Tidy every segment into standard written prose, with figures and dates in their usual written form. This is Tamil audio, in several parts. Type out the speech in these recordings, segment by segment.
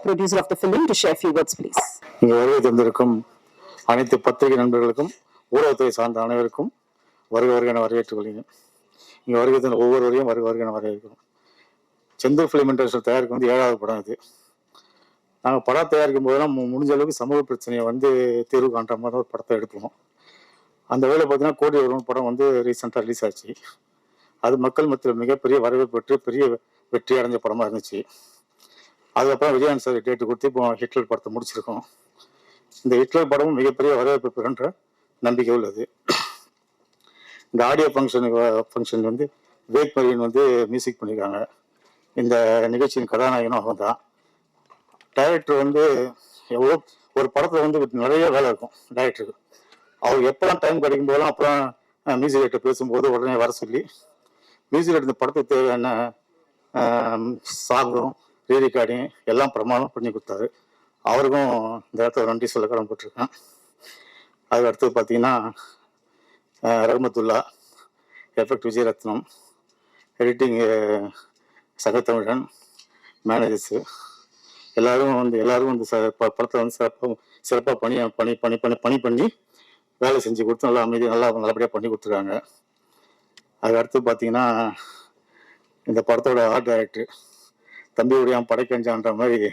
producer of the film, to share a few words, please. இங்கே வருகை தந்திருக்கும் அனைத்து பத்திரிகை நண்பர்களுக்கும் ஊடகத்துறை சார்ந்த அனைவருக்கும் வருக என வரவேற்றுக் கொள்கிறேன். இங்கே வருகை தந்த ஒவ்வொருவரையும் வருக என வரவேற்கிறோம். செந்தூர் ஃபிலிம் இண்டஸ்ட்ரி தயாரிக்கும் வந்து 7வது படம் இது. நாங்கள் படம் தயாரிக்கும் போதெல்லாம் முடிஞ்ச அளவுக்கு சமூக பிரச்சனையை வந்து தீர்வு காண்ற மாதிரி ஒரு படத்தை எடுப்போம். அந்த வேலை பார்த்தீங்கன்னா கோடி ஒரு படம் வந்து ரீசெண்டாக ரிலீஸ் ஆச்சு. அது மக்கள் மத்தியில் மிகப்பெரிய வரவேற்பு பெற்று பெரிய வெற்றி அடைஞ்ச படமாக இருந்துச்சு. அதுக்கப்புறம் விஜயகாந்த் சார் டேட்டு கொடுத்து இப்போ ஹிட்லர் படத்தை முடிச்சிருக்கோம். இந்த ஹிட்லர் படமும் மிகப்பெரிய வரவேற்பு பெறுன்ற நம்பிக்கை உள்ளது. இந்த ஆடியோ ஃபங்க்ஷன் வந்து விவேக் மரியன் வந்து மியூசிக் பண்ணியிருக்காங்க. இந்த நிகழ்ச்சியின் கதாநாயகனும் அவன் தான். டைரக்டர் வந்து எவ்வளோ ஒரு படத்தில் வந்து நிறைய வேலை இருக்கும் டைரக்டருக்கு. அவர் எப்போலாம் டைம் கிடைக்கும் போதெல்லாம் அப்புறம் மியூசிக் டைரக்டர் பேசும்போது உடனே வர சொல்லி மியூசிக் டைரக்டர் இந்த படத்துக்கு தேவையான சாங்கும் ரீரெக்கார்டிங் எல்லாம் பிரமாணம் பண்ணி கொடுத்தாரு. அவருக்கும் இந்த இடத்துல நன்றி சொல்ல கடமைப்பட்டிருக்கேன். அதுக்கு அடுத்தது பார்த்தீங்கன்னா Rahmathulla, effect Vijayaratnam, editing Sagathamizhan, managers எல்லாரும் வந்து படத்தை வந்து சிறப்பாக பணி பண்ணி வேலை செஞ்சு கொடுத்து நல்லா நல்லபடியாக பண்ணி கொடுத்துருக்காங்க. அதுக்கு அடுத்து பார்த்தீங்கன்னா இந்த படத்தோட ஆர்ட் டைரக்டர் தம்பி உடையான் படைக்கஞ்சான்ற மாதிரி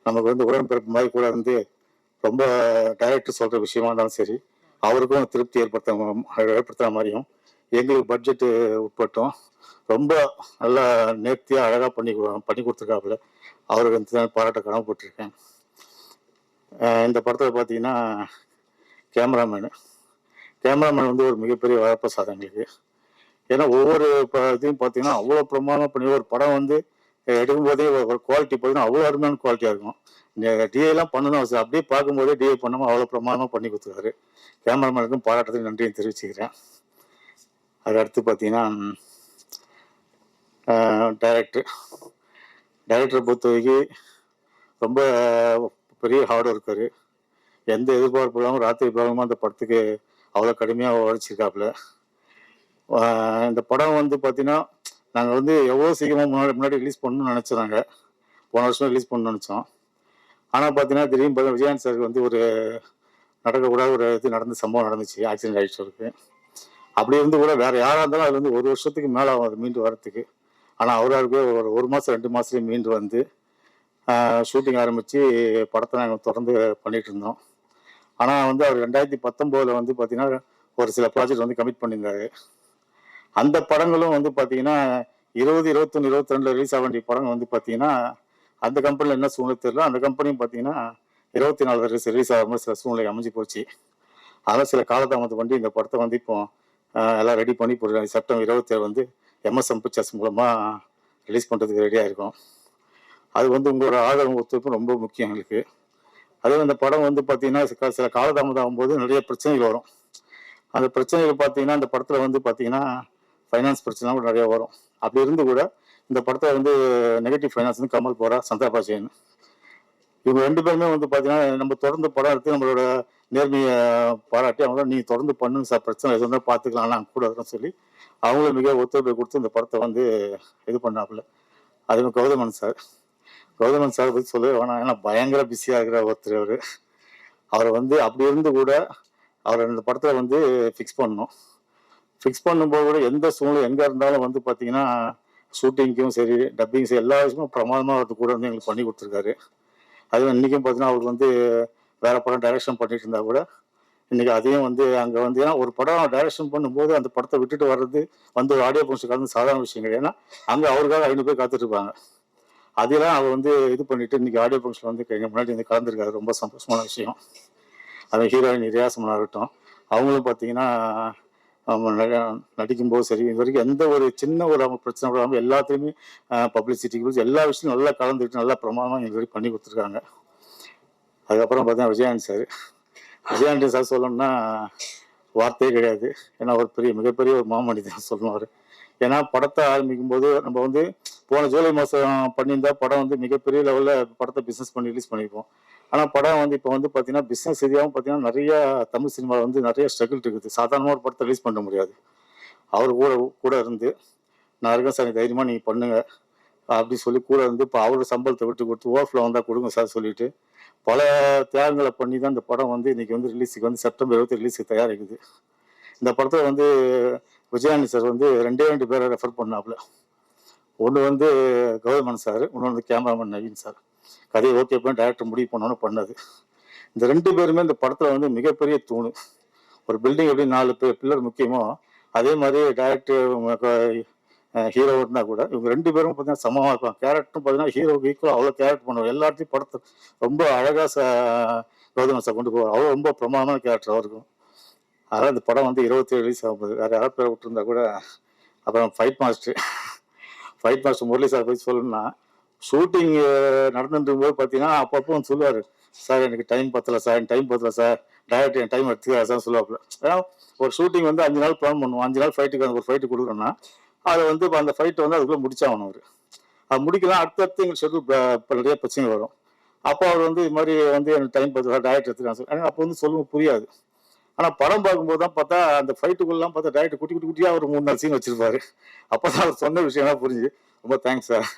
நமக்கு வந்து உடன்பிறப்பு மாதிரி கூட வந்து ரொம்ப டைரக்டர் சொல்கிற விஷயமா இருந்தாலும் சரி அவருக்கும் திருப்தி ஏற்படுத்துகிற மாதிரியும் எங்களுக்கு பட்ஜெட்டு உட்பட்டும் ரொம்ப நல்லா நேர்த்தியாக அழகாக பண்ணி கொடுத்துருக்காப்புல. அவருக்கு வந்து பாராட்ட கடமைப்பட்டிருக்கேன். இந்த படத்தில் பார்த்தீங்கன்னா கேமராமேன் வந்து ஒரு மிகப்பெரிய வரப்பிரசாதம் எங்களுக்கு. ஏன்னா ஒவ்வொரு இதையும் பார்த்தீங்கன்னா அவ்வளோ பிரமாதமாக பண்ணி ஒரு படம் வந்து எடுக்கும்போதே ஒரு குவாலிட்டி பார்த்தீங்கன்னா அவ்வளோ அருமையான குவாலிட்டியாக இருக்கும். டிஏலாம் பண்ணணும் அவசியம், அப்படியே பார்க்கும்போதே டிஏ பண்ணாமல் அவ்வளோ பிரமாதமாக பண்ணி கொடுத்துருக்காரு. கேமராமேனுக்கும் பாராட்டத்துக்கு நன்றியும் தெரிவிச்சுக்கிறேன். அது அடுத்து பார்த்தீங்கன்னா டைரக்டரை பொறுத்த வரைக்கும் ரொம்ப பெரிய ஹார்ட் ஒர்க்கரு. எந்த எதிர்பார்ப்பு இல்லாமல் ராத்திரி பாகமாக அந்த படத்துக்கு அவ்வளோ கடுமையாக உழைச்சிருக்காப்புல. இந்த படம் வந்து பார்த்தீங்கன்னா நாங்கள் வந்து எவ்வளோ சீக்கிரமாக முன்னாடி ரிலீஸ் பண்ணணும்னு நினச்சோங்க. போன வருஷம் ரிலீஸ் பண்ணணும்னு நினச்சோம். ஆனால் பார்த்தீங்கன்னா திடீர்னு பார்த்தா விஜயகாந்த் சாருக்கு வந்து ஒரு நடக்கக்கூடாத ஒரு இது சம்பவம் நடந்துச்சு, ஆக்சிடென்ட் ஆகிடுச்சு அவருக்கு. அப்படி இருந்து கூட வேறு யாராக இருந்தாலும் அது வந்து ஒரு வருஷத்துக்கு மேலே ஆகும் அது மீண்டு வரத்துக்கு. ஆனால் அவருக்கு ஒரு மாதம் 2 மாதத்துலேயே மீண்டு வந்து ஷூட்டிங் ஆரம்பித்து படத்தை நாங்கள் தொடர்ந்து பண்ணிகிட்டு இருந்தோம். ஆனால் வந்து அவர் 2019 வந்து பார்த்தீங்கன்னா ஒரு சில ப்ராஜெக்ட் வந்து கமிட் பண்ணியிருந்தாரு. அந்த படங்களும் வந்து பார்த்தீங்கன்னா 20, 21, 22 ரிலீஸ் ஆக வேண்டிய படம் வந்து பார்த்தீங்கன்னா அந்த கம்பெனியில் என்ன சூழ்நிலை தெரியல. அந்த கம்பெனியும் பார்த்தீங்கன்னா 24 ரிலீஸ் ஆகிற மாதிரி சில சூழ்நிலை அமைஞ்சு போச்சு. அதனால் சில காலதாமதம் பண்ணி இந்த படத்தை வந்து இப்போ எல்லாம் ரெடி பண்ணி செப்டம்பர் 27 வந்து எம்எஸ்எம் பிக்சர்ஸ் மூலமாக ரிலீஸ் பண்ணுறதுக்கு ரெடியாக இருக்கும். அது வந்து உங்களோட ஆதரவு ஒத்துழைப்பு ரொம்ப முக்கியம் எங்களுக்கு. அதே அந்த படம் வந்து பார்த்தீங்கன்னா சில காலதாமதம் ஆகும்போது நிறைய பிரச்சனைகள் வரும். அந்த பிரச்சனைகள் பார்த்தீங்கன்னா அந்த படத்தில் வந்து பார்த்தீங்கன்னா ஃபைனான்ஸ் பிரச்சனை கூட நிறைய வரும். அப்படி இருந்து கூட இந்த படத்தை வந்து நெகட்டிவ் ஃபைனான்ஸ் வந்து கமல் போரா, சந்திரா ஜெயின் இவங்க 2 பேருமே வந்து பார்த்தீங்கன்னா நம்ம தொடர்ந்து படம் எடுத்து நம்மளோட நேர்மையை பாராட்டி அவங்க நீங்கள் தொடர்ந்து பண்ணுங்க சார், பிரச்சனை எது இருந்தால் பார்த்துக்கலாம் நாங்கள் கூட அதுன்னு சொல்லி அவங்களும் மிக ஒத்துழைப்பை கொடுத்து இந்த படத்தை வந்து இது பண்ணாப்புல. அதே கௌதமன் சார் பற்றி சொல்லவே வேணாம். ஏன்னா பயங்கர பிஸியாக இருக்கிற ஒருத்தர் அவரை வந்து அப்படி இருந்து கூட அவரை இந்த படத்தில் வந்து ஃபிக்ஸ் பண்ணும்போது கூட எந்த சூழ்நிலை எங்கே இருந்தாலும் வந்து பார்த்தீங்கன்னா ஷூட்டிங்க்கும் சரி டப்பிங் சரி எல்லா விஷயமும் பிரமாதமாக அவருக்கு கூட வந்து எங்களுக்கு பண்ணி கொடுத்துருக்காரு. அதுவும் இன்றைக்கும் பார்த்தீங்கன்னா அவருக்கு வந்து வேறு படம் டைரக்ஷன் பண்ணிட்டு இருந்தால் கூட இன்றைக்கி அதையும் வந்து அங்கே வந்து ஏன்னா ஒரு படம் டைரக்ஷன் பண்ணும்போது அந்த படத்தை விட்டுட்டு வர்றது வந்து ஒரு ஆடியோ ஃபங்க்ஷன் கலந்து சாதாரண விஷயம் கிடையாது. ஏன்னா அங்கே அவருக்காக 500 பேர் காத்துட்ருப்பாங்க. அதெல்லாம் அவர் வந்து இது பண்ணிவிட்டு இன்றைக்கி ஆடியோ ஃபங்க்ஷன் வந்து எங்கள் முன்னாடி வந்து கலந்துருக்காரு. ரொம்ப சந்தோஷமான விஷயம். அது ஹீரோயின் ரியாசமனா இருக்கட்டும், அவங்களும் பார்த்தீங்கன்னா நடிக்கும்போது சரி இது வரைக்கும் எந்த ஒரு சின்ன ஒரு அவங்க பிரச்சனை விடாமல் எல்லாத்துலேயுமே பப்ளிசிட்டிக்கு எல்லா விஷயமும் நல்லா கலந்துக்கிட்டு நல்லா பிரமாதமாக எங்களுக்கு வரைக்கும் பண்ணி கொடுத்துருக்காங்க. அதுக்கப்புறம் பார்த்தீங்கன்னா விஜயகாந்த் சார் சொல்லணும்னா வார்த்தையே கிடையாது. ஏன்னா ஒரு மிகப்பெரிய ஒரு மாமனிதன் சொல்லணும் அவர். ஏன்னா படத்தை ஆரம்பிக்கும் போது நம்ம வந்து போன ஜூலை மாதம் பண்ணியிருந்தா படம் வந்து மிகப்பெரிய லெவலில் படத்தை பிஸ்னஸ் பண்ணி ரிலீஸ் பண்ணியிருப்போம். ஆனால் படம் வந்து இப்போ வந்து பார்த்தீங்கன்னா பிஸ்னஸ் ரீதியாகவும் பார்த்தீங்கன்னா நிறைய தமிழ் சினிமாவில் வந்து நிறைய ஸ்ட்ரகிள் இருக்குது. சாதாரணமாக ஒரு படத்தை ரிலீஸ் பண்ண முடியாது. அவர் கூட இருந்து நான் இருக்கேன் சார், தைரியமாக நீங்கள் பண்ணுங்கள், அப்படி சொல்லி கூட இருந்து இப்போ அவரோட சம்பளத்தை விட்டு கொடுத்து ஓஃப்ல வந்தால் கொடுங்க சார் சொல்லிட்டு பல தியாகங்களை பண்ணி தான் இந்த படம் வந்து இன்னைக்கு வந்து ரிலீஸுக்கு வந்து செப்டம்பர் 20 ரிலீஸுக்கு தயாரிக்குது. இந்த படத்தில் வந்து விஜயானி சார் வந்து ரெண்டு பேரை ரெஃபர் பண்ணாப்புல. ஒன்று வந்து கௌதமன் சார், இன்னொன்று வந்து கேமராமேன் நவீன் சார். கதையை ஓகே பண்ணி டைரக்டர் முடிவு பண்ணோன்னு பண்ணது. இந்த 2 பேருமே இந்த படத்தில் வந்து மிகப்பெரிய தூணு. ஒரு பில்டிங் எப்படி 4 பில்லர் முக்கியமோ அதே மாதிரி டைரக்டர் ஹீரோ இருந்தால் கூட இவங்க 2 பேரும் பார்த்தீங்கன்னா சமமாக இருப்பாங்க. கேரக்டரும் பார்த்தீங்கன்னா ஹீரோவுக்கு ஈக்குவலாக அவ்வளோ கேரக்டர் பண்ணுவார். எல்லாத்தையும் படத்தை ரொம்ப அழகாக கௌதமன் சார் கொண்டு போவார். அவ்வளோ ரொம்ப பிரமாதமான கேரக்டர் அவருக்கும். அதனால் இந்த படம் வந்து 27 ரிலீஸ் ஆகும்போது வேறு யாராவது பேர் விட்டுருந்தா கூட. அப்புறம் ஃபைட் மாஸ்டர் முரளி சார் போய் சொல்லணும்னா ஷூட்டிங் நடந்துட்டு போது பார்த்தீங்கன்னா அப்பப்போ வந்து சொல்லுவார், சார் எனக்கு டைம் பத்தலை சார் டைரக்டர் என் டைம் எடுத்துக்கிறா சார் சொல்லுவாப்புல. ஏன்னா ஒரு ஷூட்டிங் வந்து 5 நாள் பிளான் பண்ணுவோம். 5 நாள் ஃபைட்டுக்கு ஒரு ஃபைட்டு கொடுக்குறோன்னா அதை வந்து அந்த ஃபைட்டை வந்து அதுக்குள்ளே முடிச்சாகணும். அவர் அது முடிக்கலாம். அடுத்தடுத்து எங்களுக்கு ஷெட்யூல் நிறைய பிரச்சனை வரும். அப்போ அவர் வந்து இது மாதிரி வந்து எனக்கு டைம் பத்தலை டைரக்டர் எடுத்துக்கலாம் சார். அப்போ வந்து சொல்லுங்க புரியாது. ஆனால் படம் பார்க்கும்போது தான் பார்த்தா அந்த ஃபைட்டுக்குள்ளலாம் பார்த்தா டைரக்டர் குட்டியாக ஒரு 3-4 சீன் வச்சிருப்பாரு. அப்போ தான் அவர் சொன்ன விஷயம்லாம் புரிஞ்சு ரொம்ப தேங்க்ஸ் சார்.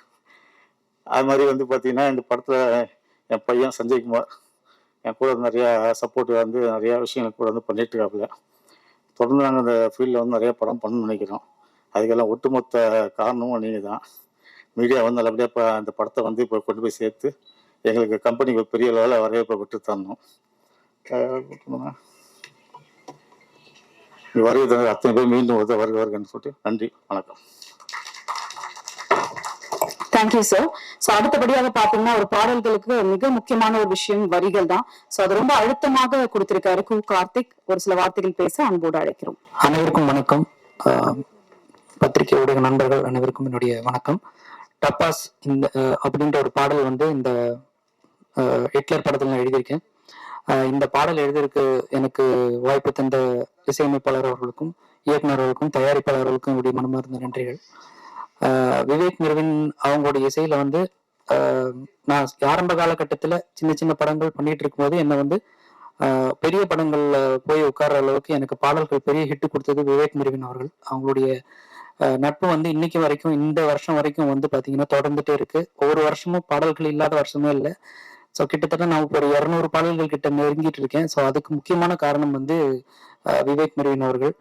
அது மாதிரி வந்து பார்த்தீங்கன்னா இந்த படத்தில் என் பையன் சஞ்சய்குமார் என் கூட நிறையா சப்போர்ட் வந்து நிறையா விஷயங்கள் கூட வந்து பண்ணிட்டு இருக்காப்புல. தொடர்ந்து நாங்கள் இந்த ஃபீல்டில் வந்து நிறையா படம் பண்ணணும்னு நினைக்கிறோம். அதுக்கெல்லாம் ஒட்டுமொத்த காரணமும் நீங்கள் தான். மீடியா வந்து நல்லபடியாக அந்த படத்தை வந்து இப்போ கொண்டு போய் சேர்த்து எங்களுக்கு கம்பெனிக்கு ஒரு பெரிய லெவலில் வரவேற்பை பெற்று தரணும். வருகை அத்தனை பேர் மீண்டும் வருகன்னு சொல்லிட்டு நன்றி, வணக்கம். Thank you sir. சோ அடுத்தபடியாக பாத்தீங்கன்னா ஒரு பாடல்களுக்கு மிக முக்கியமான ஒரு விஷயம் வரிகள் தான். சோ அது ரொம்ப அழுத்தமாக கொடுத்திருக்காரு கு கார்த்திக். ஒரு சில வார்த்தைகள் பேச அன்போடு அழைக்கிறோம். அனைவருக்கும் வணக்கம். பத்திரிகை ஊடக நண்பர்கள் அனைவருக்கும் என்னுடைய வணக்கம். டப்பாஸ் இந்த அப்படின்ற ஒரு பாடல் வந்து இந்த ஹிட்லர் படத்தில் நான் எழுதியிருக்கேன். இந்த பாடல் எழுதியிருக்கு எனக்கு வாய்ப்பு தந்த இசையமைப்பாளர் அவர்களுக்கும் இயக்குனர் அவர்களுக்கும் தயாரிப்பாளர்களுக்கும் என்னுடைய மனமார்ந்த நன்றிகள். விவேக் மெர்வின் அவங்களுடைய இசையில வந்து நான் ஆரம்ப காலகட்டத்தில் சின்ன சின்ன படங்கள் பண்ணிட்டு இருக்கும்போது என்னை வந்து பெரிய படங்கள்ல போய் உட்கார்ற அளவுக்கு எனக்கு பாடல்கள் பெரிய ஹிட் கொடுத்தது விவேக் மெர்வின் அவர்கள். அவங்களுடைய நட்பு வந்து இன்னைக்கு வரைக்கும் இந்த வருஷம் வரைக்கும் வந்து பாத்தீங்கன்னா தொடர்ந்துட்டே இருக்கு. ஒவ்வொரு வருஷமும் பாடல்கள் இல்லாத வருஷமே இல்லை. ஸோ கிட்டத்தட்ட நான் இப்போ ஒரு 200 பாடல்கள் கிட்ட நெருங்கிட்டு இருக்கேன். ஸோ அதுக்கு முக்கியமான காரணம் வந்து விவேக் மெர்வின் அவர்கள்.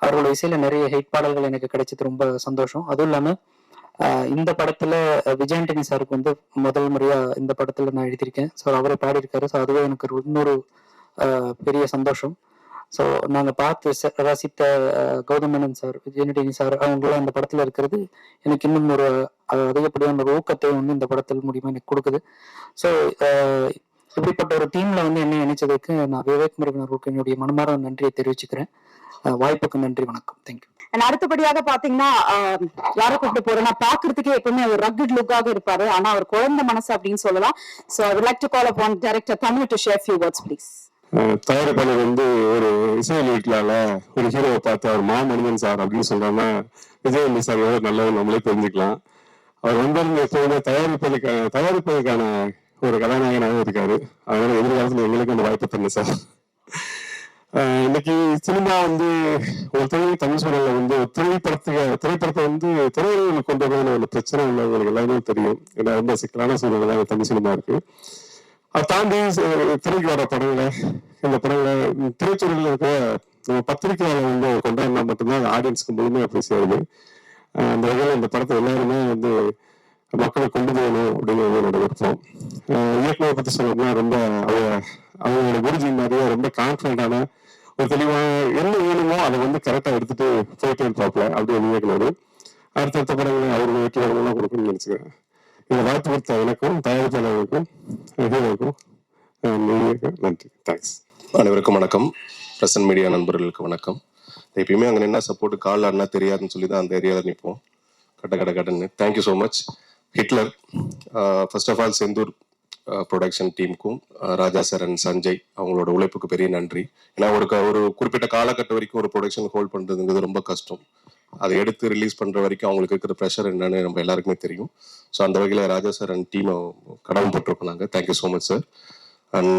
அவரோட இசையில நிறைய ஹிட் பாடல்கள் எனக்கு கிடைச்சது ரொம்ப சந்தோஷம். அதுவும் இல்லாம இந்த படத்துல விஜயாண்டனி சாருக்கு வந்து முதல் முறையா இந்த படத்துல நான் எழுதியிருக்கேன். ஸோ அவரை பாடியிருக்காரு. ஸோ அதுவே எனக்கு இன்னொரு பெரிய சந்தோஷம். ஸோ நாங்கள் பார்த்து ரசித்த கௌதமேனன் சார், விஜயாண்டனி சார் அவங்களாம் இந்த படத்துல இருக்கிறது எனக்கு இன்னும் ஒரு அதிகப்படியான ஒரு ஊக்கத்தை வந்து இந்த படத்தில் மூலியமா எனக்கு கொடுக்குது. ஸோ இப்படிப்பட்ட ஒரு டீம்ல வந்து என்ன நினைச்சதுக்கு நான் விவேக் மெர்வின் அவர்களுக்கு என்னுடைய மனமார்ந்த நன்றியை தெரிவிச்சுக்கிறேன். வாய்ப்புக்கு நன்றி, வணக்கம். தேங்க்யூ. அடுத்தபடியாக பாத்தீங்கன்னா யாரை கூப்பிட்டு போறேன்னா பாக்குறதுக்கே எப்பவுமே ஒரு ரக்கட் லுக்காக இருப்பாரு. ஆனா அவர் குழந்தை மனசு அப்படின்னு சொல்லலாம். So I would like to call upon director Tamil to share few words please. தயாரிப்பாளர் வந்து ஒரு இசை வெளியீட்டுல ஒரு ஹீரோவை பார்த்து அவர் மாமனிதன் சார் அப்படின்னு சொல்றாங்கன்னா விஜயந்தி சார் எவ்வளவு நல்லவர் நம்மளே தெரிஞ்சுக்கலாம். அவர் வந்து எப்போதுமே தயாரிப்பதற்கான ஒரு கதாநாயகனாக இருக்காரு. அதனால எதிர்காலத்தில் எங்களுக்கு அந்த வாய்ப்பு தரணும் சார். இன்னைக்கு சினிமா வந்து ஒரு தமிழ் சூழல்ல வந்து திரைப்படத்தை வந்து திரையுறவுகளுக்கு கொண்டு வர ஒரு பிரச்சனை உள்ளவங்களுக்கு எல்லாமே தெரியும். ஏன்னா ரொம்ப சிக்கலான சூழல் தான் தமிழ் சினிமா இருக்கு. அதை தாண்டி திரைக்கு வர படங்களை இந்த படங்களை திரைச்சூழலில் இருக்கிற பத்திரிகையாளர் வந்து கொண்டாடினா மட்டும்தான் ஆடியன்ஸ்க்கு முழுமையாக போய் சேருது. அந்த வகையில் இந்த படத்தை எல்லாருமே வந்து மக்களை கொண்டு போகணும் அப்படிங்கிறது என்னோட விருப்பம். இயக்குநரை பற்றி சொல்லணும்னா ரொம்ப அவங்களோட குருஜி மாதிரியே ரொம்ப கான்ஃபிடண்டான ஒரு தெளிவான என்ன வேணுமோ அதை வந்து கரெக்டாக எடுத்துட்டு போயிட்டு இருப்பாப்ல அப்படி ஒரு இயக்குனர். அடுத்தடுத்த படங்களை அவருக்கு வெற்றி வரலாம் கொடுக்கணும்னு நினைச்சுக்கிறேன். இந்த வாய்ப்பு கொடுத்த எனக்கும் தயாரிப்பாளர்களுக்கும் ஹீரோவுக்கும் நன்றி. தேங்க்ஸ். அனைவருக்கும் வணக்கம். பிரசன்ட் மீடியா நண்பர்களுக்கு வணக்கம். எப்பயுமே அங்கே என்ன சப்போர்ட் கால் ஆடினா தெரியாதுன்னு சொல்லி தான் அந்த ஏரியாவில் நிற்போம். கடன்னு thank you so much. Hitler first of all Senthur production டீமுக்கும் ராஜா சார் அண்ட் சஞ்சய் அவங்களோட உழைப்புக்கு பெரிய நன்றி. ஏன்னா ஒரு குறிப்பிட்ட காலகட்டம் வரைக்கும் ஒரு ப்ரொடக்ஷன் ஹோல்ட் பண்ணுறதுங்கிறது ரொம்ப கஷ்டம். அதை எடுத்து ரிலீஸ் பண்ணுற வரைக்கும் அவங்களுக்கு இருக்கிற ப்ரெஷர் என்னன்னு நம்ம எல்லாருக்குமே தெரியும். ஸோ அந்த வகையில் ராஜா சார் அண்ட் டீமை கடமைப்பட்டிருக்கோம் நாங்கள். Thank you so much sir. And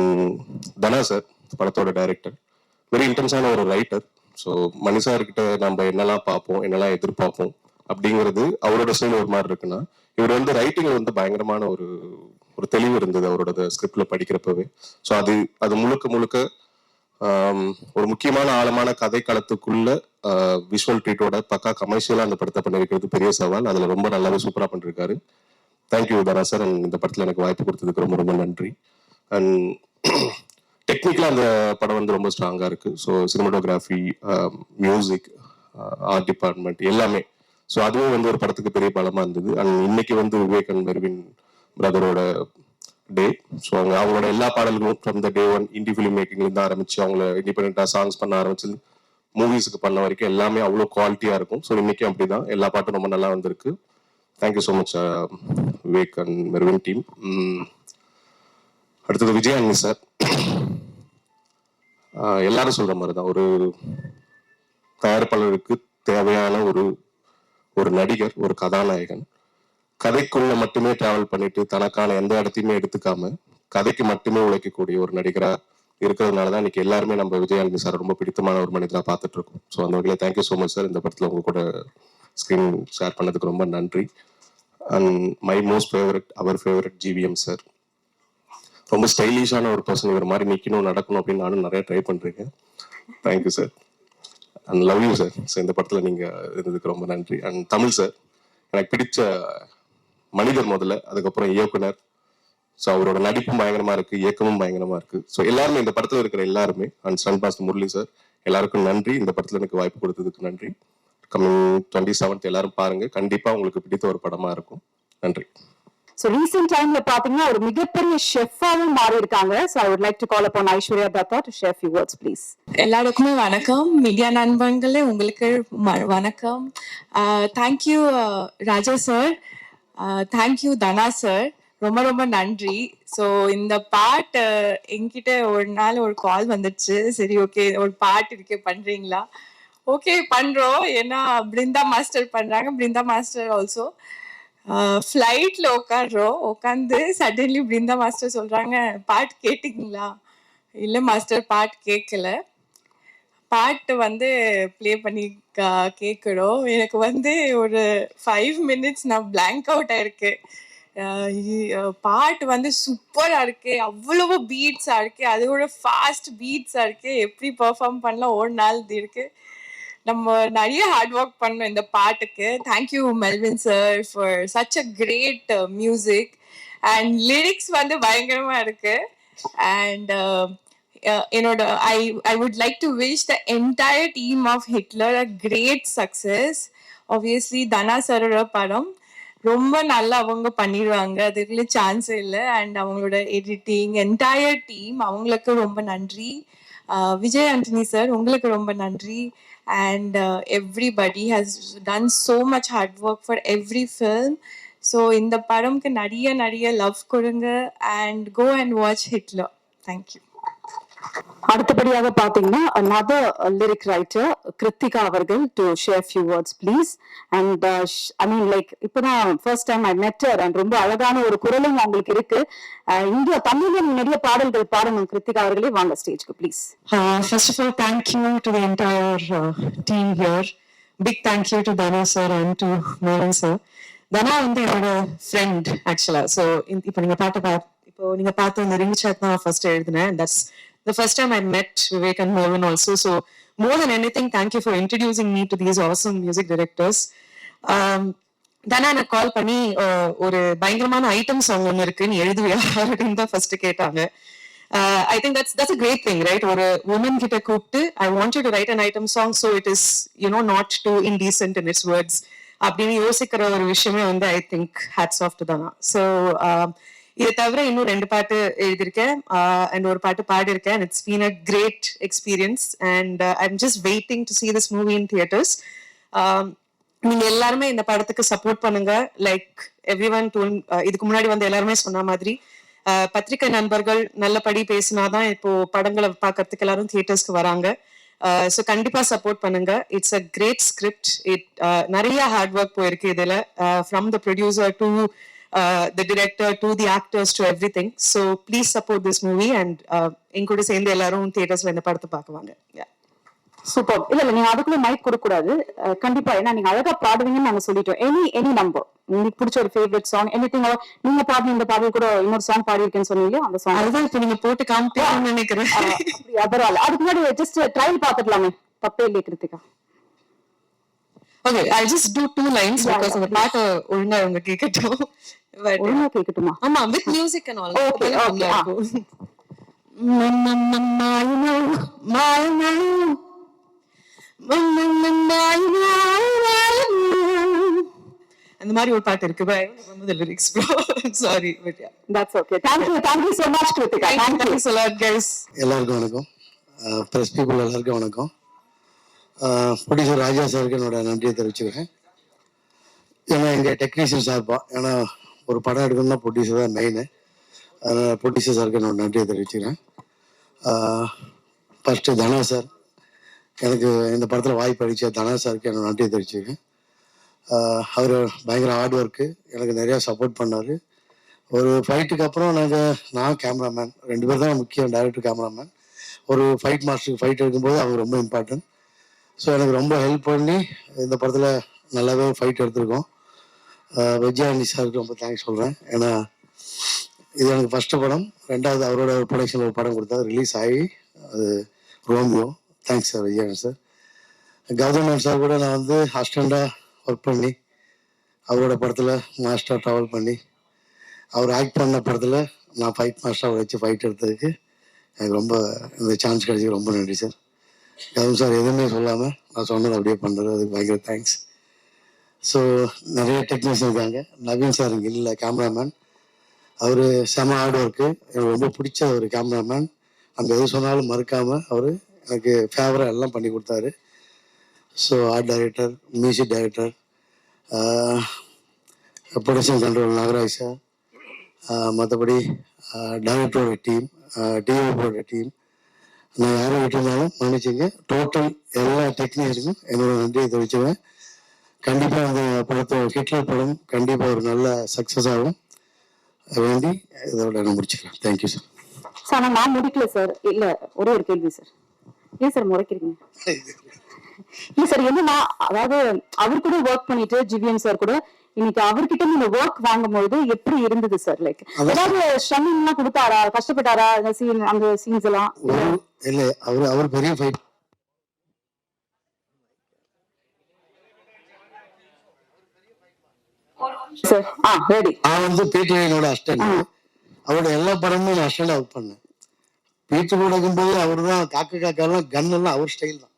Dhana sir படத்தோட டைரக்டர், வெரி இன்டென்ஸான ஒரு ரைட்டர். ஸோ மணி சார்கிட்ட நம்ம என்னெல்லாம் பார்ப்போம், என்னெல்லாம் எதிர்பார்ப்போம் அப்படிங்கிறது அவரோட ஸ்டைல் ஒரு மாதிரி இருக்குன்னா, இவர் வந்து ரைட்டிங்ல வந்து பயங்கரமான ஒரு ஒரு தெளிவு இருந்தது அவரோட ஸ்கிரிப்ட்ல படிக்கிறப்பவே. ஸோ அது முழுக்க முழுக்க ஒரு முக்கியமான ஆழமான கதை களத்துக்குள்ள விஷுவல் ட்ரீட்டோட பக்கா கமர்ஷியலா அந்த படத்தை பண்ணி வைக்கிறது பெரிய சவால். அதுல ரொம்ப நல்லாவே சூப்பரா பண்ணிருக்காரு. Thank you Dhana sir. அண்ட் இந்த படத்துல எனக்கு வாய்ப்பு கொடுத்ததுக்கு ரொம்ப ரொம்ப நன்றி. அண்ட் டெக்னிக்கலா அந்த படம் வந்து ரொம்ப ஸ்ட்ராங்கா இருக்கு. So cinematography, music, art department எல்லாமே. ஸோ அதுவும் வந்து ஒரு படத்துக்கு பெரிய பலமா இருந்தது. அண்ட் இன்னைக்கு வந்து விவேக் அண்ட் மெர்வின் பிரதரோட டே. ஸோ அவங்களோட எல்லா பாடல்களும் from the day one indie film மேக்கிங்ல இருந்து ஆரம்பிச்சு அவங்கள இண்டிபெண்டா சாங்ஸ் பண்ண ஆரம்பிச்சது மூவிஸ்க்கு பண்ண வரைக்கும் எல்லாமே அவ்வளோ குவாலிட்டியா இருக்கும். ஸோ இன்னைக்கும் அப்படிதான், எல்லா பாட்டும் ரொம்ப நல்லா வந்திருக்கு. Thank you so much Vivek and Mervin team. அடுத்தது விஜயானி சார். எல்லாரும் சொல்ற மாதிரி தான், ஒரு தயாரிப்பாளருக்கு தேவையான ஒரு நடிகர், ஒரு கதாநாயகன் கதைக்குள்ள மட்டுமே டிராவல் பண்ணிட்டு தனக்கான எந்த இடத்தையுமே எடுத்துக்காம கதைக்கு மட்டுமே உழைக்கக்கூடிய ஒரு நடிகரா இருக்கிறதுனாலதான் இன்னைக்கு எல்லாருமே நம்ம விஜயானந்தி சார் ரொம்ப பிடித்தமான ஒரு மனிதரா பார்த்துட்டு இருக்கோம். ஸோ அந்த வகையில தேங்க்யூ ஸோ மச் சார். இந்த படத்துல உங்க கூட ஸ்கிரீன் ஷேர் பண்ணதுக்கு ரொம்ப நன்றி. And my most favourite, our favourite GVM sir. ரொம்ப ஸ்டைலிஷான ஒரு பர்சன். இவர் மாதிரி நிக்கணும் நடக்கணும் அப்படின்னு நானும் நிறைய ட்ரை பண்றேன். Thank you sir and love you sir. So இந்த படத்துல நீங்க இருந்ததுக்கு ரொம்ப நன்றி. அண்ட் தமிழ் சார், எனக்கு பிடிச்ச மனிதர் முதல்ல, அதுக்கப்புறம் இயக்குனர். ஸோ அவரோட நடிப்பும் பயங்கரமா இருக்கு, இயக்கமும் பயங்கரமா இருக்கு. ஸோ எல்லாருமே இந்த படத்துல இருக்கிற எல்லாருமே, and Sun boss Murali sir, எல்லாருக்கும் நன்றி. இந்த படத்துல எனக்கு வாய்ப்பு கொடுத்ததுக்கு நன்றி. கம்மிங் 27th எல்லாரும் பாருங்க, கண்டிப்பா உங்களுக்கு பிடித்த ஒரு படமா இருக்கும். நன்றி. So recent timeல பாத்தீங்கன்னா ஒரு மிகப்பெரிய ஷெஃபாவும் மாறி இருக்காங்க. So I would like to call upon Aishwarya Datta to share few words please. எல்லாருக்குமே வணக்கம். மீடியா நண்பர்களே உங்களுக்கு வணக்கம். தேங்க்யூ ராஜா சார், தேங்க்யூ தனா சார், ரொம்ப ரொம்ப நன்றி. ஸோ இந்த பாட்டு என்கிட்ட ஒரு நாள் ஒரு கால் வந்துச்சு. சரி ஓகே, ஒரு பாட்டு இருக்கே பண்றீங்களா? ஓகே பண்றோம். ஏன்னா பிருந்தா மாஸ்டர் பண்றாங்க. பிருந்தா மாஸ்டர் ஆல்சோ ஃப்ளைட்ல உட்காந்து சடன்லி பிருந்தா மாஸ்டர் சொல்றாங்க, பாட்டு கேட்டீங்களா? இல்ல மாஸ்டர், பாட்டு கேட்கல. பாட்டு வந்து ப்ளே பண்ணி கேட்குறோம். எனக்கு வந்து ஒரு 5 minutes நான் பிளாங்க் அவுட் ஆயிருக்கு. பாட்டு வந்து சூப்பரா இருக்கு, அவ்வளவு பீட்ஸா இருக்கு, அதோட ஃபாஸ்ட் பீட்ஸா இருக்கு. எப்படி பெர்ஃபார்ம் பண்ணலாம் ஒரு நாள் இருக்கு. நம்ம நிறைய ஹார்ட் ஒர்க் பண்ணோம் இந்த பாட்டுக்கு. Thank you Melvin sir for such a great music. And lyrics வந்து பயங்கரமா இருக்கு. அண்ட் என்னோட I would like to wish the entire team of Hitler a great success. Obviously தனா சாரோட படம் ரொம்ப நல்லா அவங்க பண்ணிடுவாங்க, அதுக்குள்ள சான்ஸே இல்லை. அண்ட் அவங்களோட எடிட்டிங் என்டையர் டீம் அவங்களுக்கு ரொம்ப நன்றி. விஜய் ஆண்டனி சார் உங்களுக்கு ரொம்ப நன்றி. And everybody has done so much hard work for every film. So இந்த படம்க்கு நிறைய நிறைய லவ் கொடுங்க and go and watch Hitler. Thank you. அடுத்தபடியாக பாத்தீங்கன்னா another lyric writer கிருத்திகா அவர்கள் to share few words please. And I mean like இப்பதான் first time I met her and ரொம்ப அழகான ஒரு குரலும் அவங்களுக்கு இருக்கு. இந்தியா தமிழ்ல நிறைய பாடல்கள் பாடணும் கிருத்திகா அவர்களே, வாங்க ஸ்டேஜ்க்கு please. First of all, thank you to the entire team here. Big thank you to Dana sir and to Mohan sir. Dana வந்து என்னோட ஃப்ரெண்ட் ஆக்சுவலா. ஸோ இப்போ நீங்க பார்த்த இந்த ரிங் சாட் தான் ஃபர்ஸ்ட் எழுதினேன். That's the first time I met Vivek and Mervin also. So more than anything, thank you for introducing me to these awesome music directors. Dana எனக்கு கால் பண்ணி ஒரு பயங்கரமான ஐட்டம் சாங் ஒன்று இருக்குன்னு எழுதுவியா அப்படின்னு தான் ஃபர்ஸ்ட் கேட்டாங்க. I think that's a great thing, right? ஒரு woman கிட்ட கூப்பிட்டு I want you to write an item song so it is, you know, not too indecent in its words அப்படின்னு யோசிக்கிற ஒரு விஷயமே வந்து I think hats off to Dana. So இதை தவிர இன்னும் 2 பாட்டு எழுதியிருக்கேன் அண்ட் ஒரு பாட்டு பாடியிருக்கேன். and it's been a great experience and I'm just waiting to see this movie in theaters. நீங்க எல்லாருமே இந்த படத்துக்கு சப்போர்ட் பண்ணுங்க. லைக் எவ்ரிவன் டோல்ட், இதுக்கு முன்னாடி வந்து எல்லாருமே சொன்ன மாதிரி பத்திரிகை நண்பர்கள் நல்லபடி பேசினாதான் இப்போ படங்களை பார்க்கறதுக்கு எல்லாரும் தியேட்டர்ஸ்க்கு வராங்க. ஸோ கண்டிப்பா சப்போர்ட் பண்ணுங்க. It's a great script. நிறைய ஹார்ட் ஒர்க் போயிருக்கு இதுல, from the producer to the director to the actors to everything. So please support this movie and என் கூட சேர்ந்து எல்லாரும் தியேட்டர்ஸ்ல இந்த படத்தை பார்க்குவாங்க. சூப்பர். இல்ல நீங்க அதுக்குள்ள மைக் கொடுக்க கூடாது. கண்டிப்பா ஏன்னா நீங்க அழகா பாடுவீங்கன்னு நாங்க சொல்லிட்டோம். எனி நம்பர் உங்களுக்கு பிடிச்ச ஒரு ஃபேவரட் சாங் எனிதிங். நீங்க பாடின இந்த பாடல் கூட இன்னொரு சாங் பாடி இருக்கேன்னு சொன்னீங்க, அந்த சாங் அதுதான் இப்ப நீங்க போட்டு காமிப்பீங்கன்னு நினைக்கிறேன். அப்படி பரவாயில்ல. அதுக்கு முன்னாடி ஜஸ்ட் ட்ரையல் பாத்துக்கலாமே, தப்பே இல்லையே Kiruthika. Okay, I'll just do 2 lines because அந்த பாட்டு ஒழுங்கா அவங்க கேட்கட்டும். But ஒழுங்கா கேட்கட்டுமா? ஆமா, with music and all. Okay, okay. அந்த மாதிரி ஒரு பாட்டு இருக்கு. the lyrics bro. Sorry, but yeah. That's okay. Thank you so much Kiruthika. Thank you so much guys. எல்லாருக்கும் வணக்கம். ப்ரெஸ் பீப்புள் எல்லாருக்கும் வணக்கம். ப்ரொடியூசர் ராஜா சாருக்கு என்னோட நன்றியை தெரிவிச்சுக்கிறேன். ஏன்னா எங்கள் டெக்னீஷியன் சார்பா, ஏன்னா ஒரு படம் எடுக்கணும்னா ப்ரொடியூசர் தான் மெயினு. அதனால் ப்ரொடியூசர் சாருக்கு என்னோட நன்றியை தெரிவிச்சுக்கிறேன். ஃபஸ்ட்டு தனா சார், எனக்கு இந்த படத்தில் வாய்ப்பு அளித்த தனா சாருக்கு என்னோட நன்றியை தெரிவிச்சுக்கிறேன். அவர் பயங்கர ஹார்ட் ஒர்க்கு, எனக்கு நிறையா சப்போர்ட் பண்ணார். ஒரு ஃபைட்டுக்கு அப்புறம் நான் கேமராமேன் 2 பேர் தான் முக்கியம், டைரக்டர் கேமராமேன். ஒரு ஃபைட் மாஸ்டருக்கு ஃபைட் எடுக்கும்போது அவங்க ரொம்ப இம்பார்ட்டன்ட். ஸோ எனக்கு ரொம்ப ஹெல்ப் பண்ணி இந்த படத்தில் நல்லாவே ஃபைட் எடுத்திருக்கோம். விஜயானி சாருக்கு ரொம்ப தேங்க்ஸ் சொல்கிறேன். ஏன்னா இது எனக்கு ஃபஸ்ட்டு படம். 2வது அவரோட ப்ரொடக்ஷனில் ஒரு படம் கொடுத்தா ரிலீஸ் ஆகி, அது Romeo. Thanks sir Vijayani sir. Gauthaman sir கூட நான் அசிஸ்டண்டாக ஒர்க் பண்ணி அவரோட படத்தில் மாஸ்டர் ட்ராவல் பண்ணி அவர் ஆக்ட் பண்ண படத்தில் நான் ஃபைட் மாஸ்டராக வச்சு ஃபைட் எடுத்ததுக்கு எனக்கு ரொம்ப இந்த சான்ஸ் கிடைச்சி ரொம்ப நன்றி சார். கௌதம் சார் எதுவுமே சொல்லாமல் நான் சொன்னது அப்படியே பண்ணுறது, அதுக்கு பயங்கர தேங்க்ஸ். ஸோ நிறைய டெக்னீஷியன் இருக்காங்க. நவீன் சார் இங்கே இல்லை, கேமராமேன். அவர் செம ஹார்ட் ஒர்க்கு, எனக்கு ரொம்ப பிடிச்ச ஒரு கேமராமேன். நம்ம எது சொன்னாலும் மறுக்காமல் அவர் எனக்கு ஃபேவராக எல்லாம் பண்ணி கொடுத்தாரு. So art director, music director, production control Nagaraj sir, மற்றபடி டைரக்டரோட டீம், டிஓபியோட டீம், நான் யாரை விட்டுருந்தாலும் மன்னிச்சுங்க. டோட்டல் எல்லா டெக்னீஷியனுக்கும் என்னோட நன்றியை தெரிவிச்சுவேன். கண்டிப்பாக அந்த படத்தை ஹிட்லர் படம் கண்டிப்பாக ஒரு நல்ல சக்ஸஸ் ஆகும் வேண்டி இதோட நான் முடிச்சுக்கிறேன். Thank you sir. சார் நான் முடிக்கல சார். இல்ல ஒரே ஒரு கேள்வி சார். ஏன் சார் முறைக்கிறீங்க? இல்ல சார், என்னன்னா அதாவது அவர் கூட ஒர்க் பண்ணிட்டு ஜிவிஎம் சார் கூட இன்னைக்கு அவர்கிட்ட நீங்க ஒர்க் வாங்கும்போது எப்படி இருந்தது சார்? லைக் ஏதாவது ஸ்ட்ரமிங் எல்லாம் கொடுத்தாரா, கஷ்டப்பட்டாரா அந்த சீன்ஸ் எல்லாம்? இல்லை, அவர் பெரிய ஃபைட் சார். ரெடி. நான் பீட்டரோட அசிஸ்டன்ட். அவரோட எல்லா படமும் நான் அசிஸ்டண்டா ஒர்க் பண்ணேன். பீட்டர் கூட இருக்கும்போது அவர் தான் காக்காலாம் கன் எல்லாம் அவர் ஸ்டைல் தான்.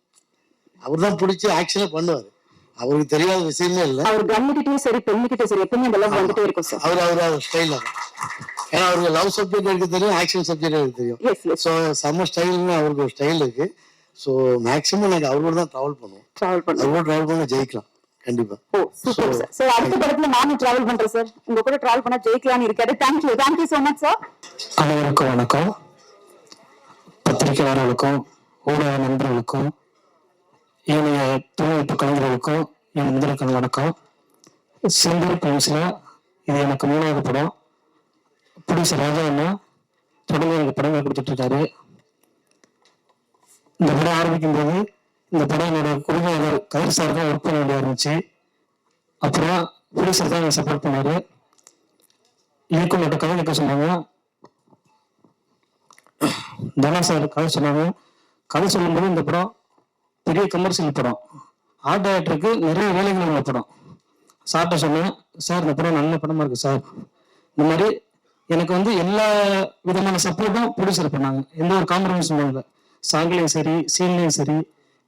அவர் தான் பிடிச்சி ஆக்ஷனே பண்ணுவார். அவருக்கு தெரியாத விஷயமே இல்லை. அவர் கன்னுகிட்டயும் சரி பெண்ணுகிட்ட சரி எப்பவுமே இந்த லவ் வந்துட்டே இருக்கும் சார். அவர் ஸ்டைல் தான். ஏன்னா அவருக்கு லவ் சப்ஜெக்ட் எடுக்க தெரியும், ஆக்ஷன் சப்ஜெக்ட் எடுக்க தெரியும். ஸோ செம்ம ஸ்டைல்னு அவருக்கு ஒரு ஸ்டைல் இருக்கு. ஸோ மேக்ஸிமம் நாங்கள் அவரோட தான் ட்ராவல் பண்ணுவோம். அவரோட ட்ராவல் பண்ண ஜெயிக்கலாம் கண்டிப்பா. ஓ சூப்பர் சார். சார் அடுத்த படத்துல நானும் டிராவல் பண்றேன் சார். உங்க கூட டிராவல் பண்ணா ஜெயிக்கலாம்னு இருக்காரு. Thank you so much sir. அனைவருக்கும் வணக்கம். பத்திரிகையாளர்களுக்கும் ஊடக நண்பர்களுக்கும் ஏனைய தொழில்நுட்ப கலைஞர்களுக்கும் என் முதலுக்கு வணக்கம். செந்தூர் கவுன்சில இது எனக்கு 3வது படம். ப்ரொடியூசர் ராஜா அண்ணா தொடர்ந்து எனக்கு படங்கள் கொடுத்துட்டு இருக்காரு. இந்த படம் ஆரம்பிக்கும் போது இந்த படம் என்னோட குடும்பம் கதிர் சார் தான் ஒர்க் பண்ண வேண்டிய ஆரம்பிச்சு. அப்புறம் ப்ரொடியூசர் தான் எனக்கு சப்போர்ட் பண்ணாரு. இயக்குநர்கிட்ட கதை கேட்க சொன்னாங்க. தனா சார் கதை சொன்னாங்க. கதை சொல்லும்போது இந்த படம் பெரிய கமர்ஷியல் படம், ஆர்ட் டைரக்டருக்கு நிறைய வேலைகள் உள்ள படம். சார்கிட்ட சொன்னேன், சார் இந்த படம் நல்ல படமா இருக்கு சார். இந்த மாதிரி எனக்கு எல்லா விதமான சப்போர்ட்டும் ப்ரொடியூசர் பண்ணாங்க. எந்த ஒரு காம்ப்ரமைஸும் இல்லை. சாங்லையும் சரி, சீன்லையும் சரி,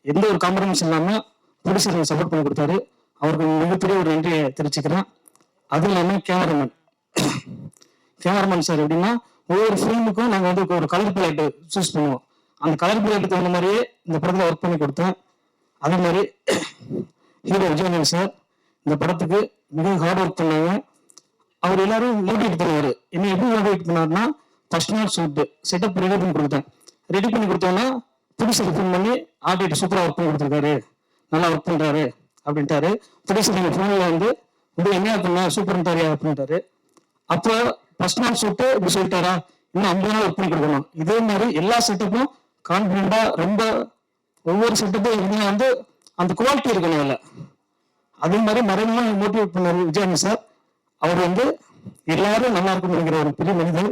எந்த ஒரு காம்ப்ரமைஸ் இல்லாமல் ப்ரொடியூசர் சப்போர்ட் பண்ணி கொடுத்தாரு. அவருக்கு மிகப்பெரிய ஒரு நன்றியை தெரிவிச்சுக்கிறேன். அதுவும் இல்லாமல் கேமராமேன் சார் எப்படின்னா, ஒவ்வொரு ஃபிலிமுக்கும் நாங்கள் ஒரு கலர் பிளேட்டு சூஸ் பண்ணுவோம். அந்த கலர் பிளேட்டு தகுந்த மாதிரியே இந்த படத்தில் ஒர்க் பண்ணி கொடுத்தேன். அதே மாதிரி ஹீரோ விஜயன் சார் இந்த படத்துக்கு மிக ஹார்ட் ஒர்க் பண்ணாங்க. அவர் எல்லாரும் மோட்டிவேட் பண்ணுவார். என்ன எப்படி மோட்டிவேட் பண்ணாருன்னா, ஃபர்ஸ்ட் நாள் ஷூட்டு செட்டப் ரெடி பண்ணி கொடுத்தேன். ரெடி பண்ணி கொடுத்தோன்னா ப்ரொடியூசர் ஃபோன் பண்ணி ஆர்டிட்டு சூப்பராக ஒர்க் பண்ணி கொடுத்துருக்காரு, நல்லா ஒர்க் பண்ணுறாரு அப்படின்ட்டாரு. ப்ரொடியூசர் எங்கள் ஃபோனில் என்ன பண்ண சூப்பர் தாரியா அப்படின்ட்டாரு. அப்போ ஃபர்ஸ்ட் நாள் ஷூட்டு இப்படி சொல்லிட்டாரா, இன்னும் 50 நாள் ஒர்க் பண்ணி கொடுக்கணும். இதே மாதிரி எல்லா செட்டப்பும் கான்ஃபிடண்டா ரொம்ப ஒவ்வொரு செட்டப்பும் எப்படின்னா வந்து அந்த குவாலிட்டி இருக்கணும் இல்லை. அதே மாதிரி மறைமுகமாக மோட்டிவேட் பண்ணார் விஜயானி சார். அவர் வந்து எல்லாரும் நல்லா இருக்கும்னு நினைக்கிற ஒரு பெரிய மனிதர்.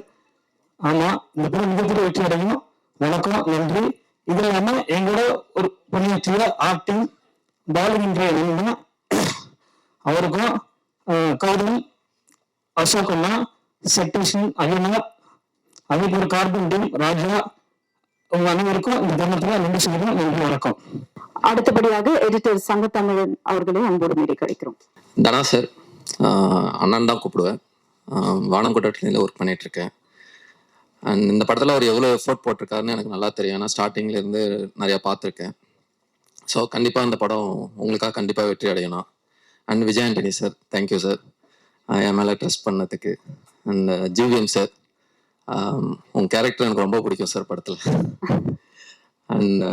ஆமா, இந்த படம் மிகப்பெரிய வெற்றி அடையும். வணக்கம், நன்றி. இது இல்லாம எங்களோட ஒரு பணியாற்றிய ஆக்டிங் பாலுகின்ற நண்பன் அவருக்கும், கௌதம், அசோக் அண்ணா, சட்டீஷன், ஐயனார், அதே போல கார்பன் டீம், ராஜா, உங்க அனைவருக்கும் இந்த தருணத்துல நன்றி சொல்கிறோம். நன்றி, வணக்கம். அடுத்தபடியாக எடிட்டர் சங்கத்தமிழன் அவர்களை அன்போடு மீறி கிடைக்கிறோம். தனா சார், அண்ணன் தான் கூப்பிடுவேன். வானங்கோட்டத்தில் ஒர்க் பண்ணிட்டு இருக்கேன். அண்ட் இந்த படத்தில் அவர் எவ்வளோ எஃபோர்ட் போட்டிருக்காருன்னு எனக்கு நல்லா தெரியும். ஏன்னா ஸ்டார்டிங்லேருந்து நிறையா பார்த்துருக்கேன். ஸோ கண்டிப்பாக இந்த படம் உங்களுக்காக கண்டிப்பாக வெற்றி அடையணும். And Vijay Antony sir, thank you sir என் மேலே ட்ரஸ்ட் பண்ணதுக்கு. அண்ட் ஜிவிஎம் சார், உங்கள் கேரக்டர் எனக்கு ரொம்ப பிடிக்கும் சார் படத்தில். அண்ட்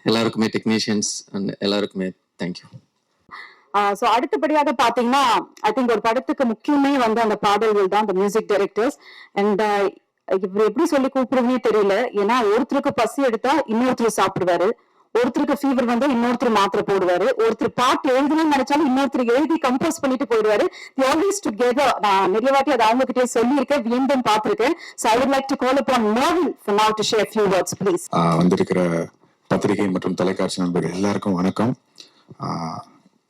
எல்லாருக்குமே டெக்னீஷியன்ஸ் அண்ட் எல்லாருக்குமே தேங்க்யூ. ஸோ அடுத்தபடியாக பாத்தீங்கன்னா ஐ திங்க் ஒரு படத்துக்கு முக்கியமே வந்து அந்த பாடல்கள் தான், அந்த மியூசிக் டைரக்டர்ஸ். அண்ட் இவர் எப்படி சொல்லி கூப்பிடுறதுனே தெரியல. ஏன்னா ஒருத்தருக்கு பசி எடுத்தா இன்னொருத்தர் சாப்பிடுவாரு, ஒருத்தருக்கு ஃபீவர் வந்தா இன்னொருத்தர் மாத்திரை போடுவாரு, ஒருத்தர் பாட்டு எழுதணும்னு நினைச்சாலும் இன்னொருத்தருக்கு எழுதி கம்போஸ் பண்ணிட்டு போயிடுவாரு. Always together. நான் நிறைய வாட்டி அதை அவங்க கிட்டே சொல்லியிருக்கேன், வீண்டும் பார்த்திருக்கேன். So I would like to call upon மோகன் ஃபார் நவ to share few words please. வந்திருக்கிற பத்திரிகை மற்றும் தொலைக்காட்சி நண்பர்கள் எல்லாருக்கும் வணக்கம்.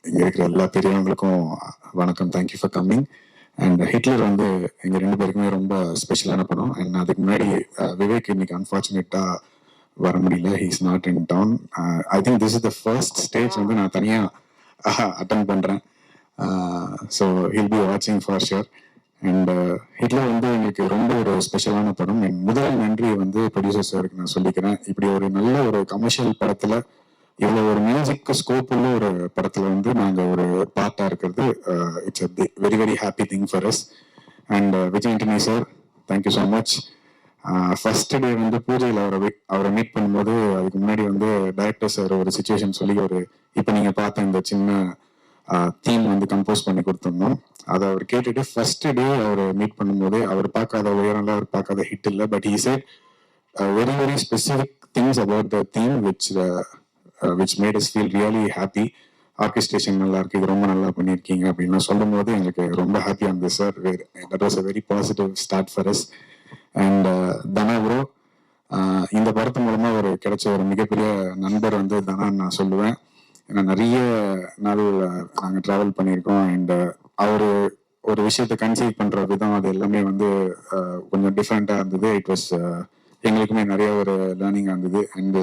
இங்க இருக்கிற எல்லா பெரியவங்களுக்கும் வணக்கம். Thank you for coming. And Hitler வந்து எங்க 2 பேருக்குமே ரொம்ப ஸ்பெஷலான படம். அண்ட் அதுக்கு முன்னாடி விவேக் இன்னைக்கு அன்ஃபார்ச்சுனேட்டா வர முடியல. He's not in down. I think this is the first stage வந்து நான் தனியா அட்டன் பண்றேன். ஸோ ஹில் பி வாட்சிங் ஃபார் ஷுர். அண்ட் ஹிட்லர் வந்து எங்களுக்கு ரொம்ப ஒரு ஸ்பெஷலான படம். என் முதல் நன்றி வந்து ப்ரொடியூசர் சாருக்கு நான் சொல்லிக்கிறேன். இப்படி ஒரு நல்ல ஒரு கமர்ஷியல் படத்துல இவ்வளோ ஒரு மியூசிக் ஸ்கோப் உள்ள ஒரு படத்துல வந்து நாங்கள் ஒரு பார்ட்டா இருக்கிறது it's a very very happy thing for us. And Vijay Antony sir, thank you so much. First day வந்து பூஜையில் அவரை மீட் பண்ணும்போது அதுக்கு முன்னாடி வந்து டைரக்டர் சார் ஒரு சுச்சுவேஷன் சொல்லி ஒரு இப்போ நீங்கள் பார்த்த இந்த சின்ன தீம் வந்து கம்போஸ் பண்ணி கொடுத்துருந்தோம். அதை அவர் கேட்டுட்டு ஃபர்ஸ்ட் டே அவர் மீட் பண்ணும்போது அவர் பார்க்காத உயரம்ல அவர் பார்க்காத ஹிட் இல்லை. But he said very very specific things about the theme which made us feel really happy. Orchestration நல்லா இருக்கு, இது ரொம்ப நல்லா பண்ணியிருக்கீங்க அப்படின்னு சொல்லும் போது எங்களுக்கு ரொம்ப ஹாப்பியாக இருந்தது sir. That was a very positive start for us. And Dhana bro, இந்த படத்து மூலமா ஒரு கிடைச்ச ஒரு மிகப்பெரிய நண்பர் வந்து தனான்னு நான் சொல்லுவேன். ஏன்னா நிறைய நாள் நாங்கள் ட்ராவல் பண்ணியிருக்கோம். அண்ட் அவரு ஒரு விஷயத்தை கன்சீவ் பண்ற விதம் அது எல்லாமே வந்து கொஞ்சம் டிஃப்ரெண்டா இருந்தது. இட் வாஸ் எங்களுக்குமே நிறைய ஒரு லேர்னிங்காக இருந்தது. அண்ட்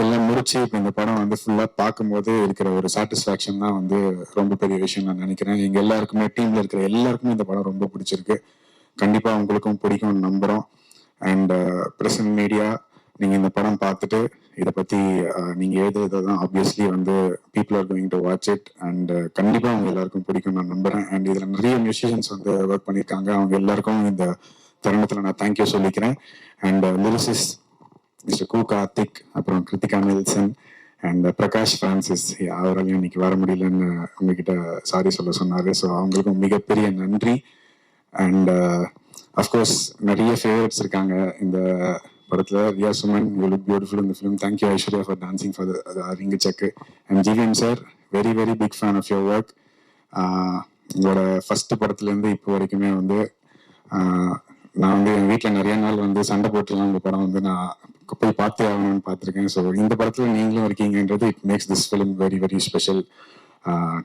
எல்லாம் முடிச்சு இப்போ இந்த படம் வந்து ஃபுல்லாக பார்க்கும்போது இருக்கிற ஒரு சாட்டிஸ்ஃபேக்ஷன் தான் வந்து ரொம்ப பெரிய விஷயம் நான் நினைக்கிறேன். எங்கள் எல்லாருக்குமே டீம்ல இருக்கிற எல்லாருக்குமே இந்த படம் ரொம்ப பிடிச்சிருக்கு. கண்டிப்பாக உங்களுக்கும் பிடிக்கும்னு நம்புகிறோம். அண்ட் பிரசன்ட் மீடியா, நீங்கள் இந்த படம் பார்த்துட்டு இதை பற்றி நீங்கள் எழுதுறதான் ஆப்வியஸ்லி வந்து people are going to watch it. And கண்டிப்பாக அவங்க எல்லாருக்கும் பிடிக்கும் நான் நம்புகிறேன். அண்ட் இதில் நிறைய மியூசிஷியன்ஸ் வந்து ஒர்க் பண்ணியிருக்காங்க. அவங்க எல்லாருக்கும் இந்த தருணத்தில் நான் தேங்க்யூ சொல்லிக்கிறேன். அண்ட் லிரிசிஸ் மிஸ்டர் கு கார்த்திக், அப்புறம் Krithika Nelson and Prakash Francis, அவராலையும் இன்னைக்கு வர முடியலன்னு உங்ககிட்ட சாரி சொல்ல சொன்னாரு. ஸோ அவங்களுக்கும் மிகப்பெரிய நன்றி. அண்ட் அஃப்கோர்ஸ் நிறைய ஃபேவரட்ஸ் இருக்காங்க இந்த படத்துல. Riya Suman, you look beautiful in the film. Thank you Aishwarya for dancing for ring check. And GVM sir, very very big fan of your work. உங்களோட ஃபர்ஸ்ட் படத்துலேருந்து இப்போ வரைக்குமே வந்து நான் வந்து என் வீட்டில் நிறைய நாள் வந்து சண்டை போட்டுலாம் இந்த படம் வந்து நான் போய் பார்த்தே ஆகணும்னு பார்த்துருக்கேன். ஸோ இந்த படத்தில் நீங்களும் இருக்கீங்கன்றது it makes this film very very special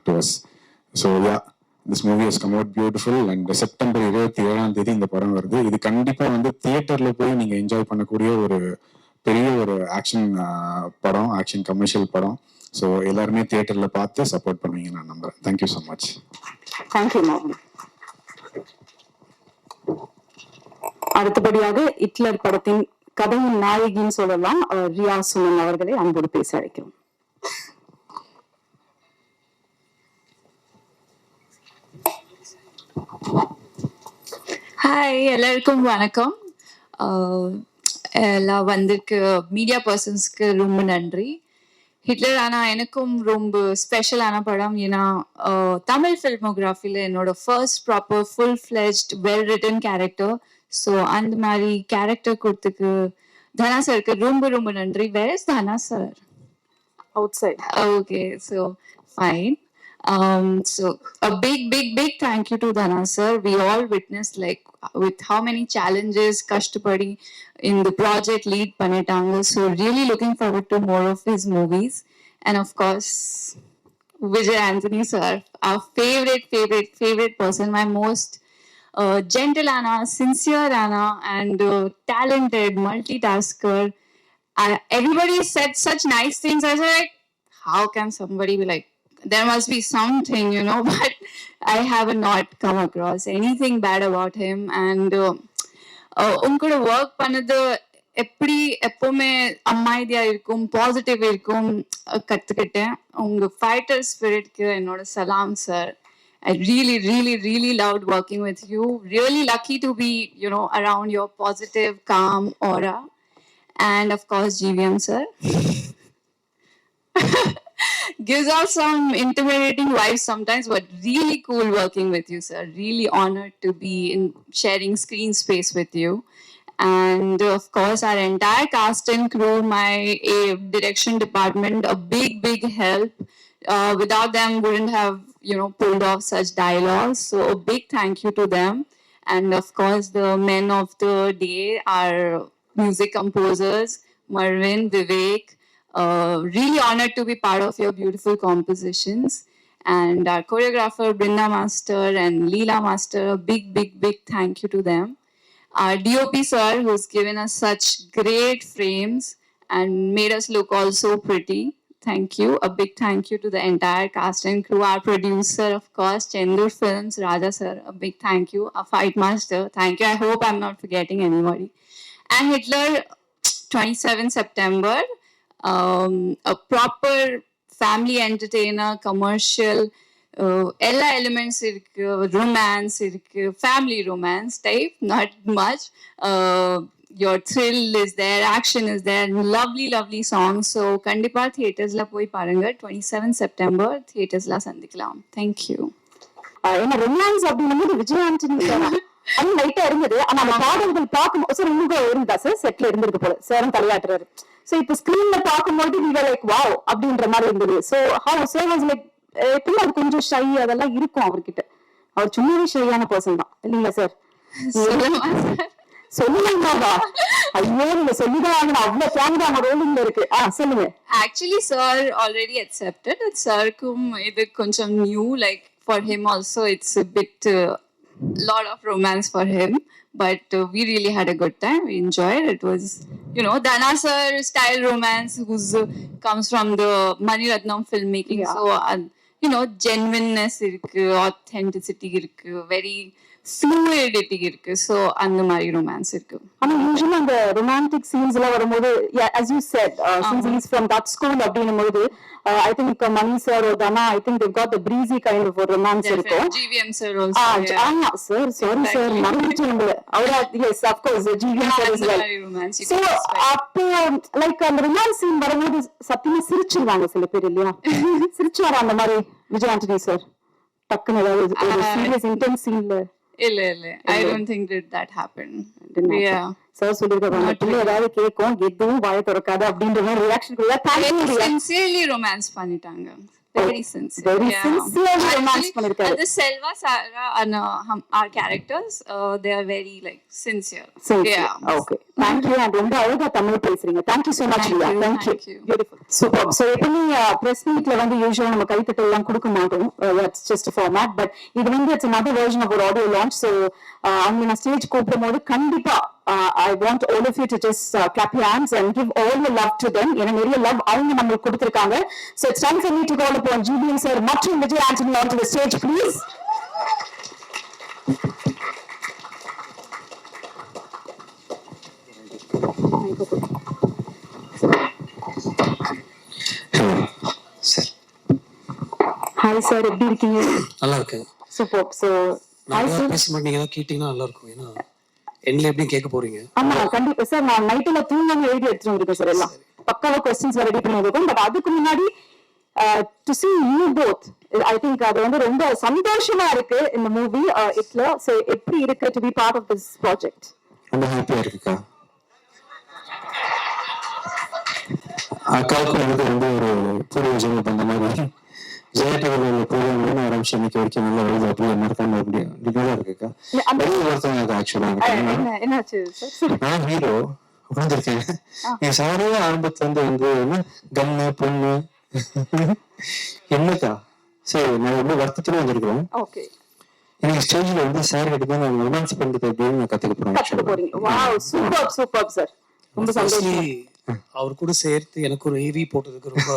to us. So yeah, this movie has come out beautiful. And September 27 இந்த படம் வருது. இது கண்டிப்பாக வந்து தியேட்டரில் போய் நீங்கள் என்ஜாய் பண்ணக்கூடிய ஒரு பெரிய ஒரு ஆக்ஷன் படம், ஆக்ஷன் கமர்ஷியல் படம். ஸோ எல்லாருமே தியேட்டரில் பார்த்து சப்போர்ட் பண்ணுவீங்க நான் நம்புறேன். Thank you so much. தேங்க்யூ மோகன். அடுத்தபடியாக ஹிட்லர் படத்தின் கதையின் நாயகின்னு சொல்லலாம் ரியா சுமன் அவர்களை அன்போடு பேச அழைக்கிறோம். ஹாய், எல்லாருக்கும் வணக்கம். எல்லாம் வந்திருக்கு மீடியா பர்சன்ஸ்க்கு ரொம்ப நன்றி. ஹிட்லர் ஆனா எனக்கும் ரொம்ப ஸ்பெஷலான படம். ஏன்னா தமிழ் ஃபில்மோகிராஃபியில் என்னோட first proper full fledged well written character. So அந்த மாதிரி கேரக்டர் கொடுத்துக்கு தனா சாருக்கு ரொம்ப ரொம்ப நன்றி. Where is Dhana sir? outside. Okay, so fine. So a big thank you to Dana sir. We all witnessed like with how many challenges Kashtapadi in the project lead Panetanga. So really looking forward to more of his movies. And of course, Vijay Anthony sir, our favorite person, my most gentle Anna, sincere Anna, and talented multitasker. Everybody said such nice things. I was like, how can somebody be like, there must be something, you know, but I have not come across anything bad about him. And உங்களோட ஒர்க் பண்ணது எப்படி எப்பவுமே அமைதியா இருக்கும், பாசிட்டிவ் இருக்கும் கத்துக்கிட்டேன். உங்க ஃபைட்டர் ஸ்பிரிட்க்கு என்னோட சலாம் sir. I really loved working with you. Really lucky to be, you know, around your positive, calm aura. And of course, GVM sir gives out some intimidating vibes sometimes, but really cool working with you, sir. Really honored to be in sharing screen space with you. And of course, our entire cast and crew, my direction department, a big help. Without them, wouldn't have, you know, pulled off such dialogues. So a big thank you to them. And of course, the men of the day, our music composers, Marvin, Vivek. Really honored to be part of your beautiful compositions. And our choreographer, Brinda Master and Leela Master, a big thank you to them. Our DOP sir, who's given us such great frames and made us look all so pretty. Thank you. A big thank you to the entire cast and crew. Our producer, of course, Chendur Films, Raja sir, a big thank you. Our fight master, thank you. I hope I'm not forgetting anybody. And Hitler, 27 September, a proper family entertainer, commercial, எல்லா எலிமெண்ட்ஸ் இருக்கு, ரொமான்ஸ் இருக்கு, family romance type, not much. Your thrill is there, action is there, lovely songs. So கண்டிப்பா தியேட்டர்ஸ்ல போய் பாருங்க. 27 செப்டம்பர் தியேட்டர்ஸ்ல சந்திக்கலாம். Thank you. ஏன்னா ரொமான்ஸ் அப்படின்னும் விஜய் ஆண்டனி சார் அது லைட்டா இருந்தது. ஆனா அந்த பாடல்கள் பார்க்கும்போது சார் உங்களுக்கு இருந்தா சார் செட்ல இருந்திருக்கு போல சாரும் தலையாட்டுறாரு. சோ இப்போ ஸ்கிரீன்ல பார்க்கும்போது நீங்க லைக் வாவ் அப்படின்ற மாதிரி இருந்தது. So have sir was like எப்பயும் அது கொஞ்சம் ஷை அதெல்லாம் இருக்கும் அவர்கிட்ட. அவர் சும்மாவே ஷையான பர்சன் தான் இல்லைங்களா சார்? சொல்லுங்கம்மாவா? ஐயோ நீங்க சொல்லிதான் ஆகணும், அவ்வளவு கேமரா ரோலிங்ல இருக்கு. சொல்லுங்க. Actually sir already accepted that sirkum இது கொஞ்சம் new, like for him also it's a bit lot of romance for him, but we really had a good time. We enjoyed it. Was, you know, Dana sir style romance who's comes from the Mani Ratnam filmmaking. So you know, genuineness irukku, authenticity irukku, very fluidity இருக்கு. ஸோ அந்த மாதிரி ரொமான்ஸ் இருக்கு. ஆனா யூசுவலி அந்த ரொமான்டிக் சீன்ஸ் எல்லாம் வரும்போது as you said since he is from that school அப்படின்னும்போது I think Mani sir or Dana, I think they've got the breezy kind of romance இருக்கும். GVM sir also. ஆமா sir, sorry sir, மறந்துட்டேன் உங்களை. அவரா yes of course GVM sir is well. So அப்போ லைக் அந்த ரொமான்ஸ் சீன் வரும்போது சத்தியமா சிரிச்சுருவாங்க சில பேர் இல்லையா? சிரிச்சுவாரா அந்த மாதிரி விஜய் ஆண்டனி சார் டக்குன்னு ஏதாவது ஒரு சீரியஸ் இன்டென்ஸ் சீன்ல? இல்ல I don't think that happened. Yeah. Sir சொல்லிருக்காங்க பிள்ளை ஏதாவது கேட்கும் எதுவும் வாய திறக்காது அப்படின்ற மாதிரி ரியாக்ஷன் சின்சியர்லி ரொமான்ஸ் பண்ணிட்டாங்க. Very sincere. Very sincerely romance பண்ணிருக்காரு. The Selva, Sarah and our characters, they are very like sincere. Yeah. Okay. Thank you. And ரொம்ப அழகா தமிழ் பேசுறீங்க. Thank you so much, Riya. Thank you. Beautiful. Super. So எப்பவுமே press meetல வந்து யூசுவலா நம்ம கைத்தட்டல் எல்லாம் கொடுக்க மாட்டோம். That's just a format. But இது வந்து it's another version of our audio launch. So அவங்க நான் ஸ்டேஜ் கூப்பிடும்போது கண்டிப்பா I want all of you to just clap your hands and give all your love to them. ஏன்னா நிறைய love அவங்க நம்மளுக்கு கொடுத்திருக்காங்க. So it's time for me to call upon GVM sir மற்றும் Vijay Antony onto the stage, please. Hi sir, எப்படி இருக்கீங்க? நல்லா இருக்கேன். சூப்பர். ஸோ பேச மாட்டீங்க, கேட்டீங்கன்னா நல்லா இருக்கும். ஏன்னா என்ன எப்படி கேட்க போறீங்க? ஆமா கண்டிப்பா சார். நான் நைட்ல தூங்காம எழுதி எடுத்துட்டு வந்திருக்கேன் சார். எல்லாம் பக்காவா கொஸ்டின்ஸ் ரெடி பண்ணி வந்திருக்கோம். பட் அதுக்கு முன்னாடி to see you both, I think அது வந்து ரொம்ப சந்தோஷமா இருக்கு இந்த மூவி இட்ல. சோ எப்படி இருக்கு to be part of this project? ரொம்ப ஹாப்பியா இருக்குக்கா. அக்காவுக்கும் எனக்கு வந்து ஒரு பூர்வ ஜென்ம பந்த மாதிரி ஜெயடிவியில் ப்ரோக்ராம் ஆரம்பிச்சு இன்னைக்கு வரைக்கும் நல்ல வருது அப்படியே மறக்காம அப்படியே இருக்குக்கா. ஒருத்தவங்க ஆக்சுவலாக என்னாச்சு சார்? நான் ஹீரோ உட்காந்துருக்கேன். என் சாரையே ஆரம்பத்துல வந்து என்ன கண்ணு பொண்ணு என்னக்கா சரி நான் ரொம்ப வருத்தத்துல வந்திருக்கிறோம். ஓகே, எனக்கு ஸ்டேஜ்ல வந்து சார் கிட்ட தான் நான் ரொமான்ஸ் பண்றது அப்படின்னு நான் கத்துக்க போறீங்க. வாவ், சூப்பர் சூப்பர் சார், ரொம்ப சந்தோஷம். அவர் கூட சேர்த்து எனக்கு ஒரு ஏவி போட்டதுக்கு ரொம்ப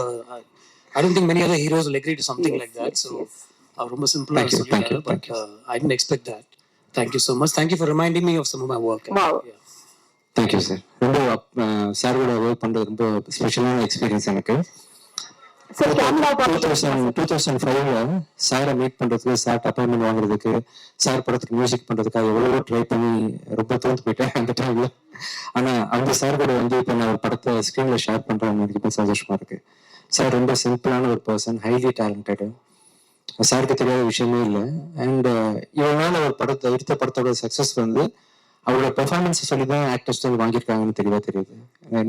I don't think many other heroes will agree to something like that. So அவர் ரொம்ப சிம்பிளா சொல்லிட்டாரு, but I didn't expect that. Thank you so much. Thank you for reminding me of some of my work. Wow. Thank you sir. ரொம்ப சாரோட ஒர்க் பண்றது ரொம்ப ஸ்பெஷலான எக்ஸ்பீரியன்ஸ் எனக்கு. 2005ல சாரை மீட் பண்றதுக்கு, சார் அப்பாயின்மெண்ட் வாங்குறதுக்கு, சார் படத்துக்கு மியூசிக் பண்றதுக்காக எவ்வளவோ ட்ரை பண்ணி ரொம்ப தோந்து போயிட்டேன் அந்த டைம்ல. ஆனா அந்த சார் கூட வந்து இப்போ நான் ஒரு படத்தை ஸ்கிரீன்ல ஷேர் பண்றேன், எனக்கு இப்போ சந்தோஷமா இருக்கு. சார் ரொம்ப சிம்பிளான ஒரு பர்சன், ஹைலி டேலண்டட். சாருக்கு தெரியாத விஷயமே இல்லை. அண்ட் இவனால ஒரு படத்தை எடுத்த படத்தோட சக்சஸ் வந்து அவரோட பெர்ஃபார்மன்ஸ் சொல்லி தான் ஆக்டர்ஸ் வாங்கியிருக்காங்கன்னு தெரியுது.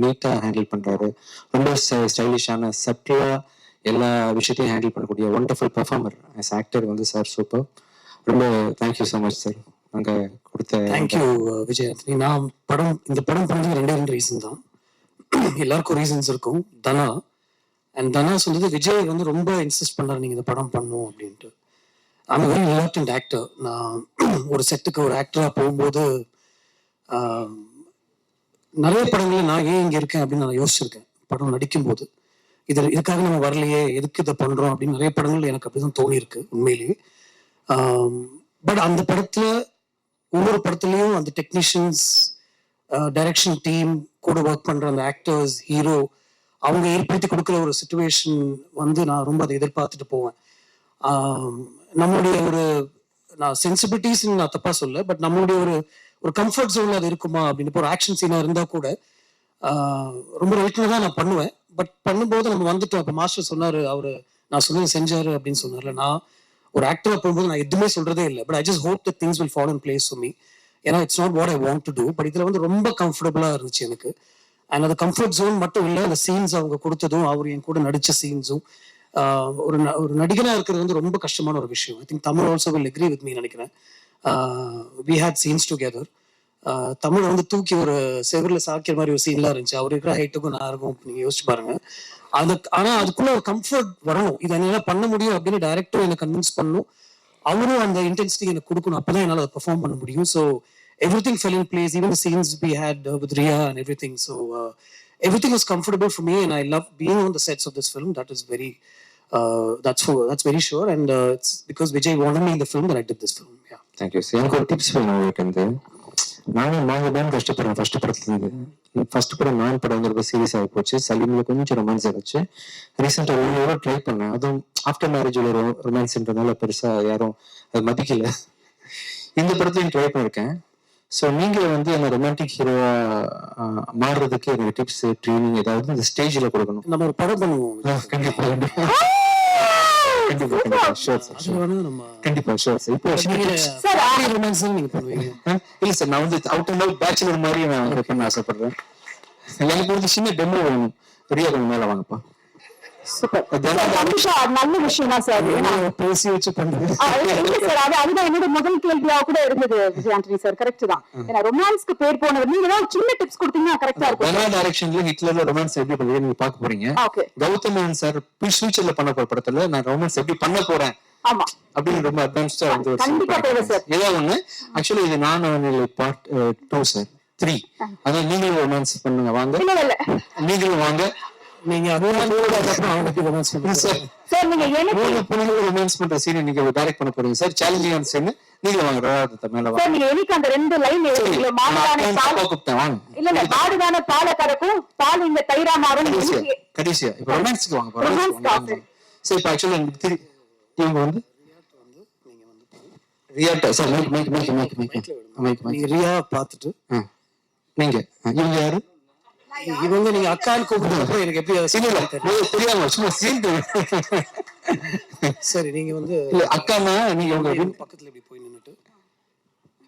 நீட்டா ஹேண்டில் பண்றாரு, ரொம்ப ஸ்டைலிஷான சட்டிலா எல்லா விஷயத்தையும் ஹேண்டில் பண்ணக்கூடிய ஒண்டர்ஃபுல் பெர்ஃபார்மர் ஆஸ் ஆக்டர் வந்து சார் சூப்பர். ரொம்ப தேங்க்யூ ஸோ மச் சார். அங்க கொடுத்த தேங்க்யூ விஜய். நான் இந்த படம் பண்ணது 2 ரீசன் தான். எல்லாருக்கும் ரீசன்ஸ் இருக்கும். தனா சொல்றது விஜய் வந்து ரொம்ப இன்சிஸ்ட் பண்றாரு நீங்க இந்த படம் பண்ணும் அப்படின்ட்டு. I'm a very reluctant actor. நான் ஒரு செட்டுக்கு ஒரு ஆக்டரா போகும்போது நிறைய படங்கள்ல நான் ஏன் இங்க இருக்கேன் அப்படின்னு நான் யோசிச்சிருக்கேன். படம் நடிக்கும் போது இதுக்காக நம்ம வரலையே, எதுக்கு இதை பண்றோம் அப்படின்னு நிறைய படங்கள் எனக்கு அப்படிதான் தோணி இருக்கு உண்மையிலேயே. பட் அந்த படத்துல ஒவ்வொரு படத்துலயும் அந்த டெக்னீஷியன்ஸ், டைரக்ஷன் டீம், கூட ஒர்க் பண்ற அந்த ஆக்டர்ஸ், ஹீரோ, அவங்க ஏற்படுத்தி கொடுக்குற ஒரு சிச்சுவேஷன் வந்து நான் ரொம்ப அதை எதிர்பார்த்துட்டு போவேன். நம்மளுடைய நான் சென்சிபிலிட்டிஸ் நான் தப்பா சொல்ல, பட் நம்மளுடைய ஒரு கம்ஃபர்ட் ஜோன்ல அது இருக்குமா அப்படின்னு. ஒரு ஆக்ஷன் சீனா இருந்தா கூட ரொம்ப ரைட்ல தான் நான் பண்ணுவேன். பட் பண்ணும்போது நம்ம வந்துட்டோம். இப்போ மாஸ்டர் சொன்னாரு, நான் சொன்னது செஞ்சாரு அப்படின்னு சொன்னார்ல. நான் ஒரு ஆக்டரா போகும்போது நான் எதுவுமே சொல்றதே இல்லை. But I just hope that things will fall in place for me. ஏன்னா it's not what I want to do. But இதுல வந்து ரொம்ப கம்ஃபர்டபுளா இருந்துச்சு எனக்கு. அண்ட் அது கம்ஃபர்ட் ஜோன் மட்டும் இல்லை, அந்த சீன்ஸ் அவங்க கொடுத்ததும், அவர் என் கூட நடிச்ச சீன்ஸும். ஒரு நடிகனா இருக்கிறது வந்து ரொம்ப கஷ்டமான ஒரு விஷயம். I think Tamil also will agree with me நினைக்கிறேன். We had scenes together. Tamil வந்து தூக்கி ஒரு செவரில் சாக்கிற மாதிரி ஒரு சீன்லாம் இருந்துச்சு. அவர் இருக்கிற ஹைட்டுக்கும் நான் இருக்கும், நீங்க யோசிச்சு பாருங்க. ஆனா அதுக்குள்ள ஒரு கம்ஃபர்ட் வரணும். இதை என்னால பண்ண முடியும் அப்படின்னு டைரக்டரும் எனக்கு கன்வின்ஸ் பண்ணணும். அவரும் அந்த இன்டென்சிட்டி எனக்கு கொடுக்கணும். அப்பதான் என்னால அதை பெர்ஃபார்ம் பண்ண முடியும். So everything fell in place, even the scenes we had with Riya and everything. So everything was comfortable for me, and I love being on the sets of this film. That is very that's very sure, and it's because Vijay wanted me in the film that I did this film. Yeah, thank you sir. எனக்கு ஒரு டிப்ஸ் வேணும் உங்களுக்கு. நாங்க தான் கஷ்டப்படுறோம் ஃபர்ஸ்ட் படத்துல இருந்து. ஃபர்ஸ்ட் படம் நான் படங்கிறது சீரியஸ் ஆகி போச்சு. சலீம்ல கொஞ்சம் ரொமான்ஸ் ஆச்சு. ரீசெண்டா ஒரு ட்ரை பண்ணேன், அதுவும் ஆஃப்டர் மேரேஜ் ஒரு ரொமான்ஸ்ன்றதுனால பெருசா யாரும் அது மதிக்கல. இந்த படத்தையும் ட்ரை பண்ணிருக்கேன். ஸோ நீங்க வந்து அந்த ரொமான்டிக் ஹீரோவா மாறுறதுக்கு எனக்கு டிப்ஸ், ட்ரைனிங் ஏதாவது இந்த ஸ்டேஜ்ல கொடுக்கணும். நம்ம ஒரு படம் பண்ணுவோம். கண்டிப்பா இல்ல சார், நான் வந்து அவுட் அண்ட் அவுட் பேச்சுலர் மாதிரி நான் பண்ண ஆசைப்படுறேன். எனக்கு ஒரு சின்ன டெமோ வேணும். ரியா கொஞ்சம் மேல வாங்கப்பா. நல்ல விஷயம் தான் சார். பேசி வச்சு பண்றது அதுதான் என்னோட முதல் கேள்வியா கூட இருந்தது விஜய் ஆண்டனி சார். கரெக்ட் தான். ஏன்னா ரொமான்ஸ்க்கு பேர் போனவர் நீங்க தான் சின்ன டிப்ஸ் கொடுத்தீங்கன்னா கரெக்டா இருக்கும். டைரக்ஷன்ல ஹிட்லர்ல ரொமான்ஸ் எப்படி பண்ணுவீங்க நீங்க பார்க்க போறீங்க. கௌதம் மேனன் சார் ஃபியூச்சர்ல பண்ண போற படத்துல நான் ரொமான்ஸ் எப்படி பண்ண போறேன் அப்படின்னு ரொம்ப அட்வான்ஸ்டா வந்து ஏதாவது ஒண்ணு. ஆக்சுவலி இது நான் பார்ட் 2 சார் 3. அதான் நீங்களும் ரொமான்ஸ் பண்ணுங்க வாங்க. நீங்களும் வாங்க. நீங்க ரொமான்ஸ் பண்ற சீன் நீங்க டைரக்ட் பண்ண போறீங்க சார். சேலஞ்சிங்கான சீன் நீங்க வாங்க. மேல வாங்க. நீங்க எனக்கு அந்த 2 லைன் எழுதுறீங்க. மாடுதான பால கறக்கும், பால் இந்த தயிரா மாறும். கடைசியா இப்ப ரொமான்ஸ்க்கு வாங்க. சரி இப்ப ஆக்சுவலி இவங்க வந்து ரியா சார் நீங்க ரியா பார்த்துட்டு நீங்க இவங்க யாரு? இவங்க நீங்க அக்கான்னு கூப்பிடுறப்ப எனக்கு எப்படி தெரியாம சும்மா சீன். சரி நீங்க வந்து அக்கானா நீங்க உங்க பக்கத்துல இப்படி போய் நின்னுட்டு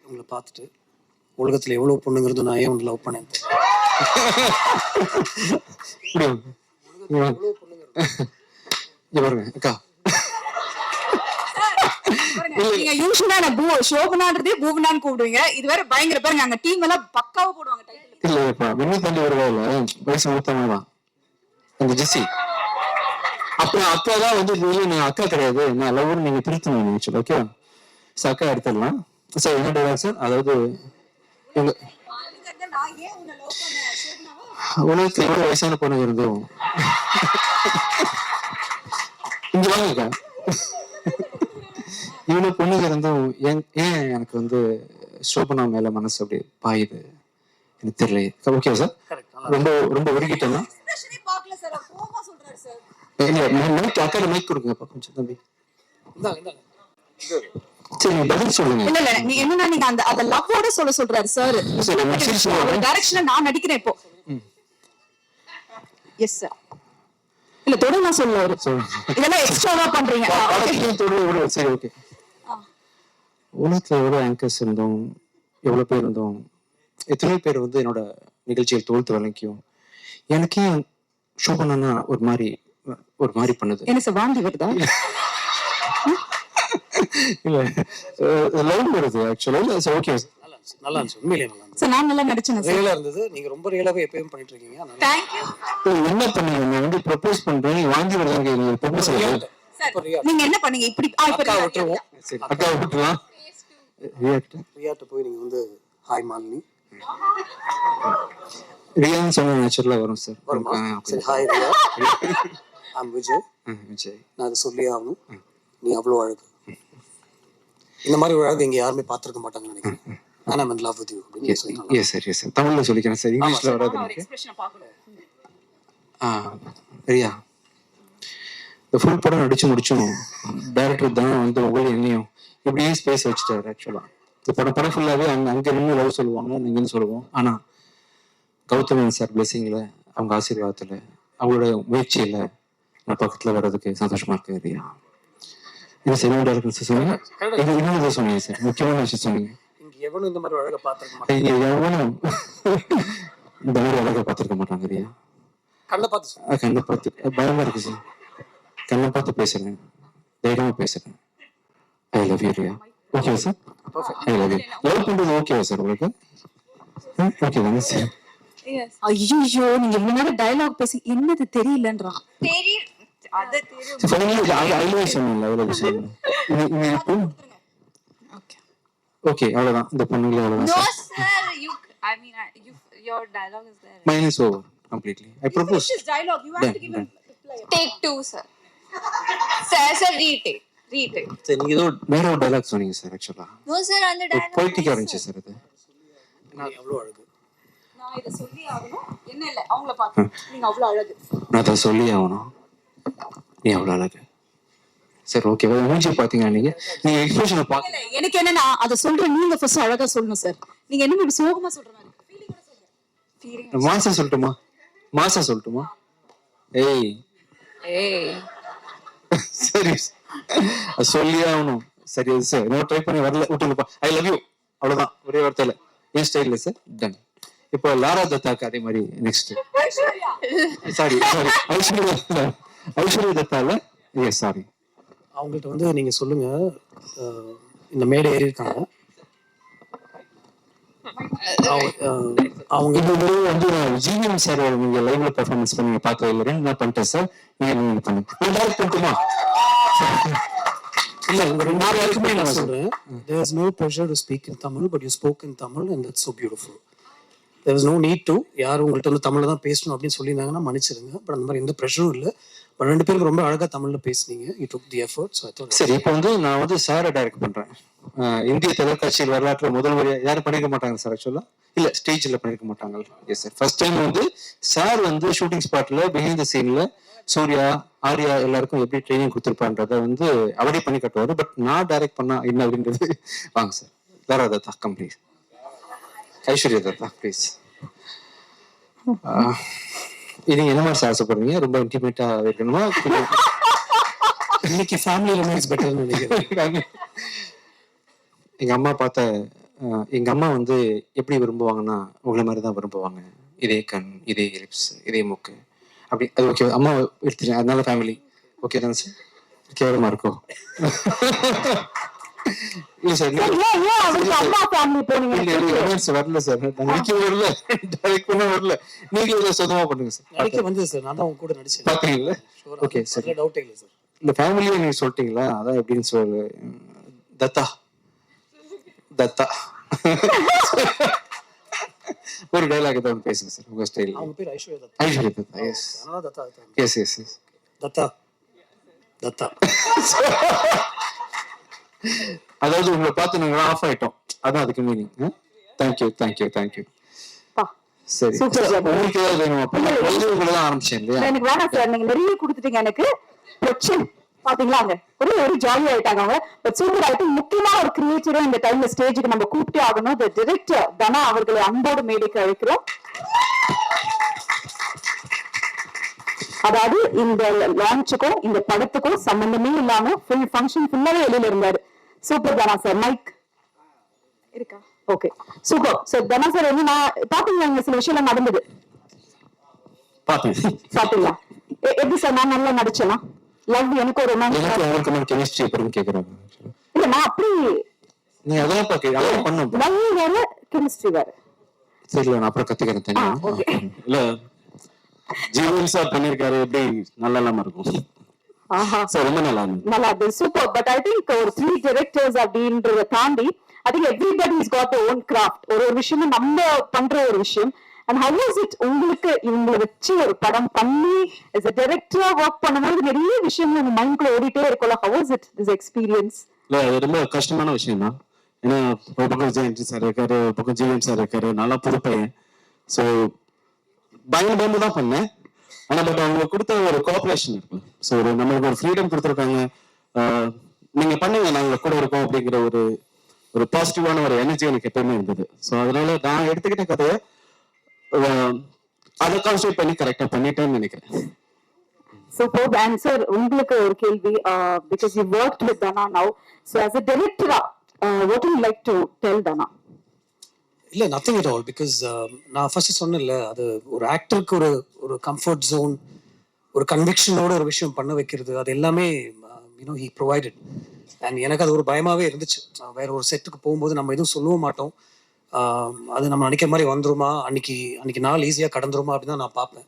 உங்களை பார்த்துட்டு உலகத்துல எவ்வளவு பொண்ணுங்கிறது நான் ஏன் லவ் பண்ணேன் இங்க பாருங்க அக்கா. நீங்க யூசுவலா சோபனான்றதே பூவனான்னு கூப்பிடுவீங்க. இது வேற பயங்கர பாருங்க, அங்க டீம் எல்லாம் பக்காவா போடுவாங்க டைட்டில். இல்ல இப்ப விண்ணு தாண்டி வருவாள் வயசு மூத்தவங்க அந்த ஜெஸ்ஸி. அப்புறம் அக்கா தான் வந்து நான் அக்கா கிடையாது, நான் லவ்னு நீங்க பிரிக்கணும் ஆக்சுவலி. ஓகே சார், அக்கா எடுத்துடலாம் சார். என்ன டைலாக் சார்? அதாவது எங்க உலகத்துல எவ்வளவு வயசான பொண்ணு இருந்தோம் இங்க வாங்க அக்கா. இவ்வளவு பொண்ணுங்க இருந்தும் ஏன் எனக்கு வந்து சோபனா மேல மனசு அப்படி பாயுது எனக்கு தெரியல. ஓகே சார், ரொம்ப ரொம்ப உருகிட்டேன்னா மைக் அக்காட மைக் கொடுங்க கொஞ்சம் தம்பி. சரி பதில் சொல்லுங்க. இல்ல இல்ல, நீங்க என்னன்னா நீங்க அந்த லவ்வோட சொல்றாரு சார். டைரக்ஷன்ல நான் நடிக்கிறேன் இப்போ. Yes sir. இல்ல தொட நான் சொல்லுவாரு. இதெல்லாம் எக்ஸ்ட்ராவா பண்றீங்க. சரி ஓகே. உலகத்துல எவ்வளவு ஆங்கர்ஸ் இருந்தோம், எவ்வளவு பேர் இருந்தோம், எத்தனை பேர் வந்து என்னோட நிகழ்ச்சியில் தோல்த்து வழங்கியும் எனக்கே சோபனா ஒரு மாதிரி பண்ணுது. என்ன சார் வாந்தி வருதா? இல்ல லவ் வருது ஆக்சுவலா. ஓகே நல்லா இருந்துச்சு, உண்மையிலேயே நல்லா இருந்துச்சு சார். நான் நல்லா நடிச்சேன் சார். ரியலா இருந்தது. நீங்க ரொம்ப ரியலாவே எப்பயும் பண்ணிட்டு இருக்கீங்க. Thank you. என்ன பண்ணீங்க? நான் வந்து ப்ரப்போஸ் பண்றேன், வாந்தி வருதாங்க. நீங்க ப்ரப்போஸ் நீங்க என்ன பண்ணீங்க? இப்படி அக்கா விட்டுருவோம். சரி அக்கா விட்டுலாம். ரியாட்ட போய் நீங்க வந்து ஹாய் மாலினி ரியான்னு சொன்னா நேச்சுரலா வரும் சார். சரி ஹாய் ரியா, ஐம் விஜய். விஜய், நான் அதை சொல்லியே ஆகணும். நீ அவ்வளோ அழகு. இந்த மாதிரி ஒரு அழகு இங்க யாருமே பார்த்திருக்க மாட்டாங்கன்னு நினைக்கிறேன். ஆனா I'm in love with you அப்படின்னு சொல்லிக்கலாம். Yes sir yes sir. தமிழ்ல சொல்லிக்கிறேன் சார், இங்கிலீஷ்ல வராது எனக்கு. ரியா இந்த ஃபுல் படம் நடிச்சு முடிச்சோம். டைரக்டர் தான் வந்து உங்களை என்னையும் இப்படியே ஸ்பேஸ் வச்சுட்டாரு. ஆக்சுவலா இந்த படம் ஃபுல்லாவே அங்க நின்று லவ் சொல்லுவாங்க, இங்கன்னு சொல்லுவோம். ஆனா கௌதமன் சார் பிளெஸிங்ல, அவங்க ஆசீர்வாதத்துல, அவங்களோட முயற்சியில நான் பக்கத்துல வர்றதுக்கு சந்தோஷமா இருக்கு. ரியா இது சினிமா டைரக்டர் சொன்னீங்க, இது இன்னொரு சொன்னீங்க சார், முக்கியமான விஷயம் சொன்னீங்க. இங்க எவனும் இந்த மாதிரி அழகை பார்த்திருக்க மாட்டாங்க. எவனும் இந்த மாதிரி அழகை பார்த்திருக்க மாட்டாங்க. ரியா கண்ணை பார்த்து கண்ணை பார்த்து பயமா இருக்கு சார். கண்ணை பார்த்து பேசுறேன், தைரியமா பேசுறேன். I love you Riya. Okay sir, I love you. Love பண்றது ஓகேவா சார் உங்களுக்கு? ஓகே தானே சார்? ஐயோ நீங்க இவ்வளவு நேரம் டயலாக் பேசி என்னது தெரியலன்றான். தெரியும் அது தெரியும். ஃபைனலி ஐ லவ் யூ சொன்னேன்ல, அவ்வளவு விஷயம். ஓகே அவ்வளவுதான். இந்த பொண்ணுங்களே அவ்வளவுதான். No sir, your dialogue is there. Mine is over completely. I propose. This dialogue you have to give a reply. Take 2 sir. Sir retake. சரி நீங்க ஏதோ வேற ஒரு டைலாக் சொன்னீங்க சார். ஆக்சுவலா No sir, அந்த dialogue பொய்டிக்கா இருந்துச்சு சார். அது நான் அவ்வளோ அழகு. நான் இத சொல்லி ஆகணும். என்ன இல்ல அவங்கள பார்த்து நீங்க அவ்வளவு அழகு. நான் அதை சொல்லி ஆகணும், நீ அவ்வளவு அழகு சார். ஓகே மூஞ்சி பாத்தீங்க நீங்க எக்ஸ்பிரஷனை இல்ல எனக்கு என்னன்னா அத சொல்ற நீங்க ஃபர்ஸ்ட் அழகா சொல்லணும் சார். நீங்க என்ன இப்படி சோகமா சொல்ற மாதிரி ஃபீலிங்கோட சொல்லுங்க. ஃபீலிங் மாசா சொல்லட்டுமா? ஏய் சரி சொல்லி ஆகணும். சரி சார், நான் ட்ரை பண்ணி வரல, விட்டுங்கப்பா. ஐ லவ் யூ அவ்வளவுதான், ஒரே வார்த்தையில. என் ஸ்டைல்ல சார் டன். இப்போ லாரா தத்தாக்கு அதே மாதிரி நெக்ஸ்ட். சாரி ஐஸ்வர்யா தத்தால. Yes sorry. அவங்கள்ட்ட வந்து நீங்க சொல்லுங்க, இந்த மேடை ஏறி இருக்காங்க. அவங்க வந்து ஜிவிஎம் சார் நீங்க லைவ்ல பெர்ஃபார்மன்ஸ் பண்ணி பார்த்தது இல்லை, நான் பண்ணிட்டேன் சார். நீங்க பண்ணுமா? இல்ல உங்க ரெண்டு பேருக்குமே நான் சொல்றேன், there is no pressure to speak in Tamil, but you spoke in Tamil and that's so beautiful. There is no need to. யாரும் உங்கள்கிட்ட வந்து தமிழ்ல தான் பேசணும் அப்படின்னு சொல்லியிருந்தாங்கன்னா மன்னிச்சிருங்க. பட் அந்த மாதிரி எந்த ப்ரெஷரும் இல்லை. பட் ரெண்டு பேரும் ரொம்ப அழகா தமிழ்ல பேசுனீங்க. You took the effort, so I thought. சரி, இப்போ வந்து நான் வந்து சாரை டைரக்ட் பண்றேன். இந்திய தொலைக்காட்சியில் வரலாற்றுல முதல் முறையா யாரும் பண்ணிருக்க மாட்டாங்க சார். ஆக்சுவலா இல்ல ஸ்டேஜ்ல பண்ணிருக்க மாட்டாங்க. எஸ் சார், ஃபர்ஸ்ட் டைம் வந்து சார் வந்து ஷூட்டிங் ஸ்பாட்ல பிஹைண்ட் தி சீன்ல சூர்யா ஆர்யா எல்லாருக்கும் எப்படி ட்ரைனிங் கொடுத்துருப்பான்றத வந்து அவரே பண்ணி கட்டுவாரு. பட் நான் டைரக்ட் பண்ணா என்ன அப்படின்றது. வாங்க sir. Lara Datta come please. Aishwarya Datta please. இது என்ன மாதிரி சார் ஆசைப்படுறீங்க? ரொம்ப இன்டிமேட்டா இருக்கணுமா? இன்னைக்கு ஃபேமிலி ரொமான்ஸ் பெட்டர்னு நினைக்கிறேன். எங்க அம்மா வந்து எப்படி விரும்புவாங்கன்னா உங்களை மாதிரி தான் விரும்புவாங்க. இதே கண், இதே லிப்ஸ், இதே மூக்கு, அப்படி அது ஓகே, அம்மா எடுத்துட்டேன் அதனால ஃபேமிலி ஓகே தானே சார்? கேவலமா இருக்கும். இல்ல சார் வரல சார், வரல வரல, நீங்களே சொந்தமா பண்ணுங்க சார். நடிக்க வந்தது சார், நான் தான் உங்க கூட நடிச்சேன். பாக்குறீங்களா? ஓகே சார், டவுட்டே இல்லை சார். இந்த ஃபேமிலியே நீங்க சொல்லிட்டீங்களா, அதான் எப்படின்னு சொல்லு. தத்தா தத்தா ஒரு டைலாக் தான் பேசுங்க சார் உங்க ஸ்டைல். அவங்க பேர் ஐஸ்வர்யா தத்தா. ஐஸ்வர்யா தத்தா, எஸ் அதனால Datta yes yes yes Datta Datta. அதாவது உங்களை பார்த்து நாங்க ஆஃப் ஆயிட்டோம், அதான் அதுக்கு மீனிங். Thank you thank you thank you. சரி உங்களுக்கு ஏதாவது வேணும்? ஆரம்பிச்சேன் இல்லையா? எனக்கு வேணாம் சார், நீங்க நிறைய கொடுத்துட்டீங்க எனக்கு. பிரச்சனை பாத்தீங்களா, அங்க ஒரு ஜாலி ஆயிட்டாங்க அவங்க. பட் சூப்பர் ஆயிட்டு முக்கியமா ஒரு கிரியேட்டரும் இந்த டைம்ல ஸ்டேஜுக்கு நம்ம கூப்பிட்டே ஆகணும். தி டைரக்டர் தனா அவர்களை அன்போடு மேடைக்கு அழைக்கிறோம். அதாவது இந்த லான்ச்சுக்கும் இந்த படத்துக்கும் சம்பந்தமே இல்லாம ஃபுல் ஃபங்க்ஷன் ஃபுல்லாவே வெளியில இருந்தாரு. சூப்பர் தனா சார். மைக் இருக்கா? Okay super. சோ தனா சார் வந்து நான் பாத்தீங்களா, இங்க சில விஷயம் நடந்தது பாத்தீங்களா? எப்படி சார் நான் நல்லா நடிச்சேனா? லவ் எனக்கு ஒரு ரொமான்ஸ் கெமிஸ்ட்ரி எப்படின்னு கேக்குறாங்க. இல்ல நான் அப்படி நீ அதான் பாக்க அதான் பண்ணணும். லவ் வேற கெமிஸ்ட்ரி வேற. சரி நான் அப்புறம் கத்துக்கிறேன் தனியா. இல்ல ஜீவன் சார் பண்ணிருக்காரு, எப்படி நல்லா இல்லாம இருக்கும். ஆஹா சார் ரொம்ப நல்லா இருக்கு. சூப்பர். பட் ஐ திங்க் ஒரு 3 டைரக்டர்ஸ் அப்படின்றத தாண்டி I think everybody is got their own craft. ஒரு விஷயமும் நம்ம பண்ற ஒரு விஷயம். And how was it உங்களுக்கு இவங்களை வச்சு ஒரு படம் பண்ணி as a director ஒர்க் பண்ணும்போது நிறைய விஷயங்கள் உங்க மைண்ட்குள்ள ஓடிட்டே இருக்கும்ல. how was it this experience? இல்ல அது ரொம்ப கஷ்டமான விஷயம் தான். ஏன்னா ஒரு பக்கம் விஜய் சார் இருக்காரு, ஒரு பக்கம் ஜீவன் சார் இருக்காரு, நல்லா புது பையன். ஸோ பயந்து தான் பண்ணேன். ஆனா பட் அவங்க கொடுத்த ஒரு கோஆபரேஷன் இருக்கு. ஸோ நம்மளுக்கு ஒரு ஃப்ரீடம் கொடுத்துருக்காங்க. நீங்க பண்ணுங்க, நாங்க கூட இருக்கோம் அப்படிங்கிற ஒரு பாசிட்டிவான ஒரு எனர்ஜி எனக்கு எப்பவுமே இருந்தது. ஸோ அதனால நான் எடுத்துக்கிட்ட கதையை அதை கான்சென்ட்ரேட் பண்ணி கரெக்டா பண்ணிட்டேன்னு நினைக்கிறேன். Superb. And sir, உங்களுக்கு ஒரு கேள்வி, because you worked with Dana now, so as a director, what do you like to tell Dana? இல்லை நத்திங் அட் ஆல். பிகாஸ் நான் ஃபர்ஸ்ட் சொன்னேன்ல, அது ஒரு ஆக்டருக்கு ஒரு கம்ஃபர்ட் ஜோன், ஒரு கன்விக்ஷனோட ஒரு விஷயம் பண்ண வைக்கிறது, அது எல்லாமே ஹி ப்ரொவைடட். அண்ட் எனக்கு அது ஒரு பயமாகவே இருந்துச்சு. வேற ஒரு செட்டுக்கு போகும்போது நம்ம எதுவும் சொல்லவும் மாட்டோம், அது நம்ம நினைக்கிற மாதிரி வந்துருமா, அன்னைக்கு நாள் ஈஸியாக கடந்துருமா அப்படின்னு தான் நான் பார்ப்பேன்.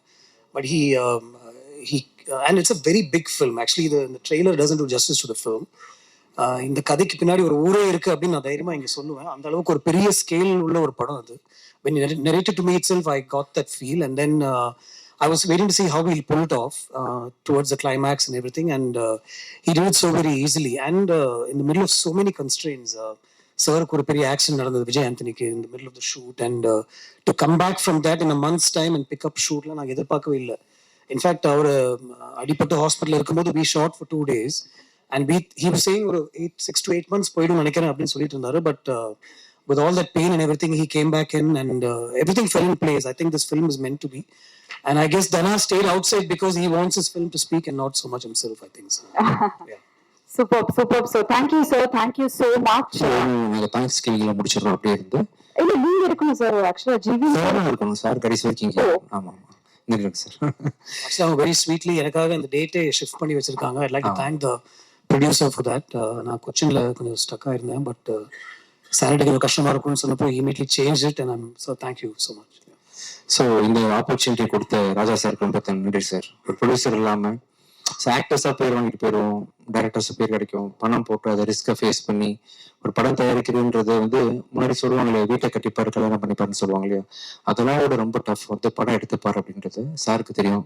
But he and it's a very big film. Actually இந்த trailer doesn't do justice to the film. இந்த கதைக்கு பின்னாடி ஒரு ஊரே இருக்கு அப்படின்னு நான் தைரியமா இங்க சொல்லுவேன். அந்த அளவுக்கு ஒரு பெரிய ஸ்கேல் உள்ள ஒரு படம் அது. when he narrated to me itself, I got that feel, and then I was waiting to see how he'll pull it off towards the climax and everything, and he did it so very easily, and in the middle of so many constraints. Sirku ஒரு பெரிய ஆக்ஷன் நடந்தது Vijay ஆண்டனிக்கு in the middle of the shoot, and to come back from that in a month's time and pick up shootல நான் எதிர்பார்க்கவே இல்லை. இன்ஃபேக்ட் அவர் அடிப்பட்டு ஹாஸ்பிட்டல் இருக்கும்போது we shot for 2 days. And he was saying ஒரு 6 to 8 months போயிடும் நினைக்கிறேன் அப்படின்னு சொல்லிட்டு இருந்தாரு. But with all that pain and everything, he came back in, and everything fell in place. I think this film is meant to be. And I guess Dana stayed outside because he wants his film to speak and not so much himself, I think so. Yeah. Superb. So thank you sir, thank you so much. நாங்க தேங்க்ஸ் கிவிங்ல முடிச்சிரோம் அப்படியே இருந்து. இல்ல நீங்க இருக்கணும் சார், ஆக்சுவலா ஜிவி சார் இருக்கணும் சார், கடைசி வரைக்கும். ஆமா நீங்க சார். Actually அவங்க very sweetly எனக்காக இந்த டேட்டை ஷிஃப்ட் பண்ணி வச்சிருக்காங்க. I'd like to thank the producer for that. நான் கொச்சின்ல கொஞ்சம் ஸ்டக்கா இருந்தேன், பட் சாட்டர்டே கொஞ்சம் கஷ்டமா இருக்கும்னு சொன்னப்போ immediately changed it, and so thank you so much. So இந்த ஆப்பர்ச்சுனிட்டி கொடுத்த ராஜா சார் ரொம்ப நன்றி சார். ஒரு ப்ரொடியூசர் இல்லாமல் ஆக்டர்ஸாக பேர் வாங்கிட்டு போயிடுவோம், டைரக்டர்ஸாக பேர் கிடைக்கும், பணம் போட்டு அதை ரிஸ்கை ஃபேஸ் பண்ணி ஒரு படம் தயாரிக்கிறதுன்றது வந்து முன்னாடி சொல்லுவாங்களே வீட்டை கட்டிப்பாரு கல்யாணம் பண்ணிப்பாருன்னு சொல்லுவாங்க இல்லையா, அதெல்லாம் விட ரொம்ப டஃப். வந்து படம் எடுத்துப்பார் அப்படின்றது சாருக்கு தெரியும்.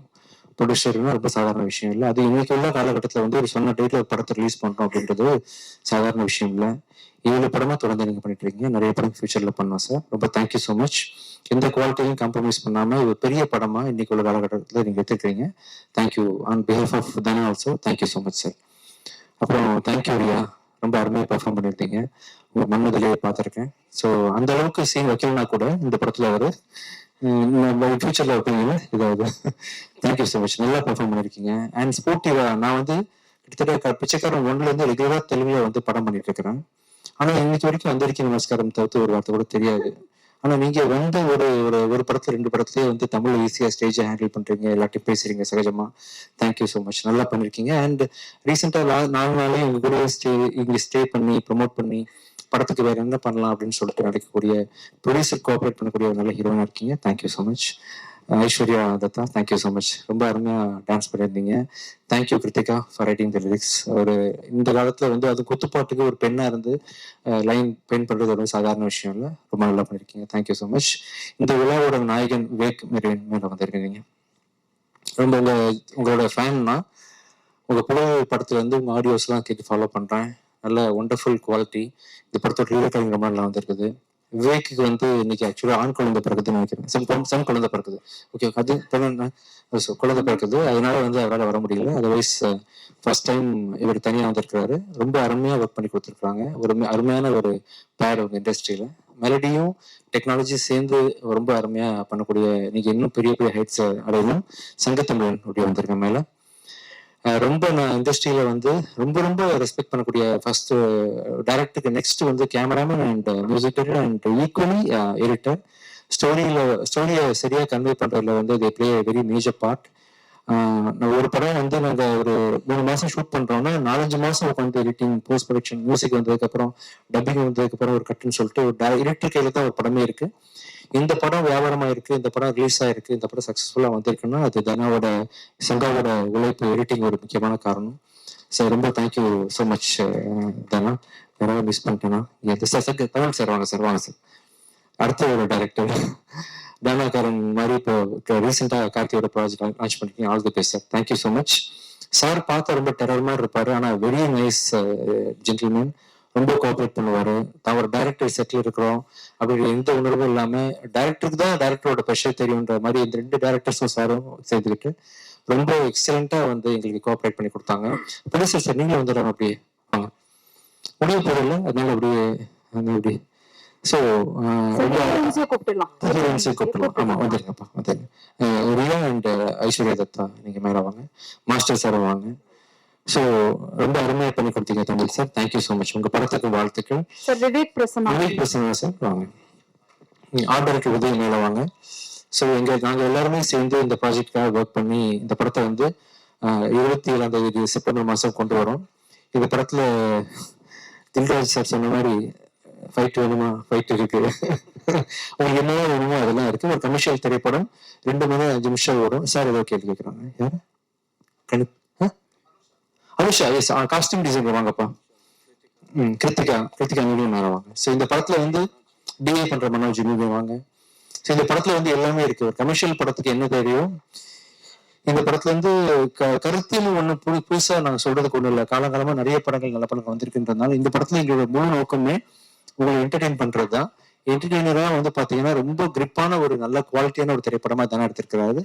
ப்ரொடியூசர்னா ரொம்ப சாதாரண விஷயம் இல்லை. அது இன்னைக்கு உள்ள காலகட்டத்தில் வந்து ஒரு சொன்ன டேட்ல ஒரு படத்தை ரிலீஸ் பண்ணுறோம் அப்படின்றது சாதாரண விஷயம் இல்லை. இவ்வளோ படமாக தொடர்ந்து நீங்கள் பண்ணிட்டு இருக்கீங்க, நிறைய படம் ஃபியூச்சரில் பண்ணோம் சார். ரொம்ப தேங்க்யூ ஸோ மச். எந்த குவாலிட்டியும் காம்ப்ரமைஸ் பண்ணாமல் ஒரு பெரிய படமாக இன்னைக்கு உள்ள காலகட்டத்தில் நீங்கள் எடுத்துக்கிறீங்க. Thank you on behalf of Dhana also. Thank you so much sir. அப்புறம் தேங்க்யூ ரியா, ரொம்ப அருமையாக பர்ஃபார்ம் பண்ணியிருந்தீங்க. உங்கள் மன்மதிலேயே பார்த்துருக்கேன். ஸோ அந்த அளவுக்கு சீன் வைக்கலனா கூட இந்த படத்தில் அவர் ஃபியூச்சரில் வைப்பீங்களா இதாவது. தேங்க்யூ ஸோ மச், நல்லா பெர்ஃபார்ம் பண்ணியிருக்கீங்க. அண்ட் ஸ்போர்ட்டிவா நான் வந்து கிட்டத்தட்ட பிச்சைக்காரன் 1 ரெகுலராக தெலுங்குல வந்து படம் பண்ணிட்டு இருக்கிறேன். ஆனால் இன்னைக்கு வரைக்கும் அந்த வரைக்கும் நமஸ்காரம் தவிர்த்து ஒரு வார்த்தை கூட தெரியாது. ஆனா நீங்க வந்து ஒரு ஒரு ஒரு படத்துல 2 படத்துலயே வந்து தமிழ் ஈஸியா ஸ்டேஜை ஹேண்டில் பண்றீங்க, எல்லாத்தையும் பேசுறீங்க சகஜமா. தேங்க்யூ ஸோ மச், நல்லா பண்ணிருக்கீங்க. அண்ட் ரீசெண்டா 4 நாளே உங்க கூட இங்க ஸ்டே பண்ணி ப்ரொமோட் பண்ணி படத்துக்கு வேற என்ன பண்ணலாம் அப்படின்னு சொல்லிட்டு நடக்கக்கூடிய ப்ரொடியூசர் கோஆப்ரேட் பண்ணக்கூடிய ஒரு நல்ல ஹீரோனா இருக்கீங்க. Thank you so much. Aishwarya Datta, thank you so much, ரொம்ப அருமையா டான்ஸ் பண்ணியிருந்தீங்க. Thank you Kiruthika for writing the lyrics. ஒரு இந்த காலத்துல வந்து அது குத்துப்பாட்டுக்கு ஒரு பெண்ணா இருந்து லைன் பெயின் பண்றது ஒரு சாதாரண விஷயம் இல்லை, ரொம்ப நல்லா பண்ணியிருக்கீங்க. Thank you so much. இந்த விழாவோட நாயகன் விவேக் மேல வந்திருக்கீங்க. ரொம்ப உங்களோட ஃபேன்னா உங்க புகழ் படத்துல இருந்து உங்க ஆடியோஸ்லாம் கேட்டு ஃபாலோ பண்றேன். நல்ல ஒண்டர்ஃபுல் குவாலிட்டி. இந்த படத்தோட லிரிக்கல் ரொம்ப நல்லா வந்திருக்குது. விவேக்கு வந்து இன்னைக்கு ஆக்சுவலா ஆண் குழந்தை பிறகுதுன்னு நினைக்கிறேன். சம் குழந்தை பிறகுது. ஓகே, அது குழந்தை பிறகுது, அதனால வந்து அவரால் வர முடியல. அதர்வைஸ் ஃபர்ஸ்ட் டைம் இவர் தனியாக வந்திருக்கிறாரு. ரொம்ப அருமையா ஒர்க் பண்ணி கொடுத்துருக்காங்க. ஒரு அருமையான ஒரு பேர் உங்க இண்டஸ்ட்ரியில. மெலடியும் டெக்னாலஜி சேர்ந்து ரொம்ப அருமையா பண்ணக்கூடிய நீங்க இன்னும் பெரிய பெரிய ஹைட்ஸ் அடையணும். சங்கத்தமிழன் அப்படி வந்திருக்கேன் மேல. ரொம்ப நான் இண்டஸ்ட்ரியில வந்து ரொம்ப ரொம்ப ரெஸ்பெக்ட் பண்ணக்கூடிய ஃபர்ஸ்ட் டைரக்டருக்கு நெக்ஸ்ட் வந்து cameraman and music director and equally editor. ஸ்டோரியை சரியா கன்வே பண்றதுல வந்து they play very major part. ஒரு படம் வந்து நாங்க ஒரு 3 மாசம் ஷூட் பண்றோம்னா 4-5 மாசம் உட்காந்து எடிட்டிங், போஸ்ட் ப்ரொடக்ஷன், மியூசிக் வந்ததுக்கு அப்புறம் டப்பிங் வந்ததுக்கு அப்புறம் ஒரு கட்டுன்னு சொல்லிட்டு ஒரு எடிட்டர் கையில தான் ஒரு படமே இருக்கு. இந்த படம் வியாபாரமா இருக்கு, இந்த படம் ரிலீஸ் ஆயிருக்கு, இந்த படம் சக்சஸ்ஃபுல்லா வந்திருக்குன்னா அது தனாவோட சங்காவோட உழைப்பு, எடிட்டிங் ஒரு முக்கியமான காரணம். ஸோ ரொம்ப தேங்க்யூ ஸோ மச் தனா. யாராவது மிஸ் பண்ணிட்டேன்னா தமிழ் சார் வாங்க சார், வாங்க சார். அடுத்த ஒரு டைரக்டர் தானாக்காரன் மாதிரி இப்போ ரீசெண்டாக கார்த்தியோட ப்ராஜெக்ட் லான்ச் பண்ணிருக்கீங்க. All the best sir. Thank you so much. Sir பார்த்தா ரொம்ப டெரர் மாதிரி இருப்பாரு, ஆனால் வெரி நைஸ் ஜென்டில்மேன். ரொம்ப கோஆப்ரேட் பண்ணுவாரு. தான் ஒரு டைரக்டர் செட்டில் இருக்கிறோம் அப்படி எந்த உணர்வும் இல்லாம டைரக்டருக்கு தான் டைரக்டரோட ப்ரெஷர் தெரியுன்ற மாதிரி இந்த 2 டைரக்டர்ஸும் சாரும் சேர்த்துக்கிட்டு ரொம்ப எக்ஸலண்டா வந்து எங்களுக்கு கோஆப்ரேட் பண்ணி கொடுத்தாங்க. ப்ரொடியூசர் சார் நீங்களும் வந்துடுறாங்க, அப்படியே வாங்க. முடிவு போதில்லை, அதனால அப்படியே அப்படி. ஸோ கூப்பிடலாம். ஆமா, வந்துருங்கப்பா, வந்துருங்க. ரியா அண்ட் ஐஸ்வர்யா தத்தா நீங்க மேல வாங்க. மாஸ்டர் சார் வாங்க. ஸோ ரொம்ப அருமையா பண்ணி கொடுத்தீங்க Tamil sir. Thank you so much. உங்க படத்துக்கு வாழ்த்துக்கள். விவேக் பிரசன்னா சார் வாங்க. ஆர்ட் டைரக்டர் உதவி மேல வாங்க. ஸோ நாங்கள் எல்லாருமே சேர்ந்து இந்த ப்ராஜெக்டுக்காக ஒர்க் பண்ணி இந்த படத்தை வந்து 27ஆம் தேதி செப்டம்பர் மாதம் கொண்டு வரோம். இந்த படத்துல தில்ராஜ் சார் சொன்ன மாதிரி ஃபைட் வேணுமா, ஃபைட் இருக்கு, உங்களுக்கு என்னவோ வேணுமோ அதெல்லாம் இருக்கு. ஒரு கமர்ஷியல் திரைப்படம் 2 மணி 5 நிமிஷம் வரும். சார் ஏதோ கேள்வி கேட்குறாங்க. யாரு? அனுஷா, எஸ், காஸ்டியூம் டிசைனர் வாங்கப்பா. கிருத்திகா நீங்களும் நேரம் வாங்க. ஸோ இந்த படத்துல வந்து டிஏ பண்ற மனோஜ் நீங்களும் வாங்க. ஸோ இந்த படத்துல வந்து எல்லாமே இருக்கு. ஒரு கமர்ஷியல் படத்துக்கு என்ன தேவையோ இந்த படத்துல இருந்து கருத்தில் ஒண்ணு புதுசா நாங்க சொல்றதுக்கு ஒண்ணு இல்லை. காலங்காலமா நிறைய படங்கள் நல்ல படங்கள் வந்திருக்குன்றதுனால இந்த படத்துல எங்களோட முழு நோக்கமே உங்களை என்டர்டெயின் பண்றதுதான். என்டர்டெய்னரா வந்து பாத்தீங்கன்னா ரொம்ப கிரிப்பான ஒரு நல்ல குவாலிட்டியான ஒரு திரைப்படமா தானே எடுத்திருக்கிறாரு.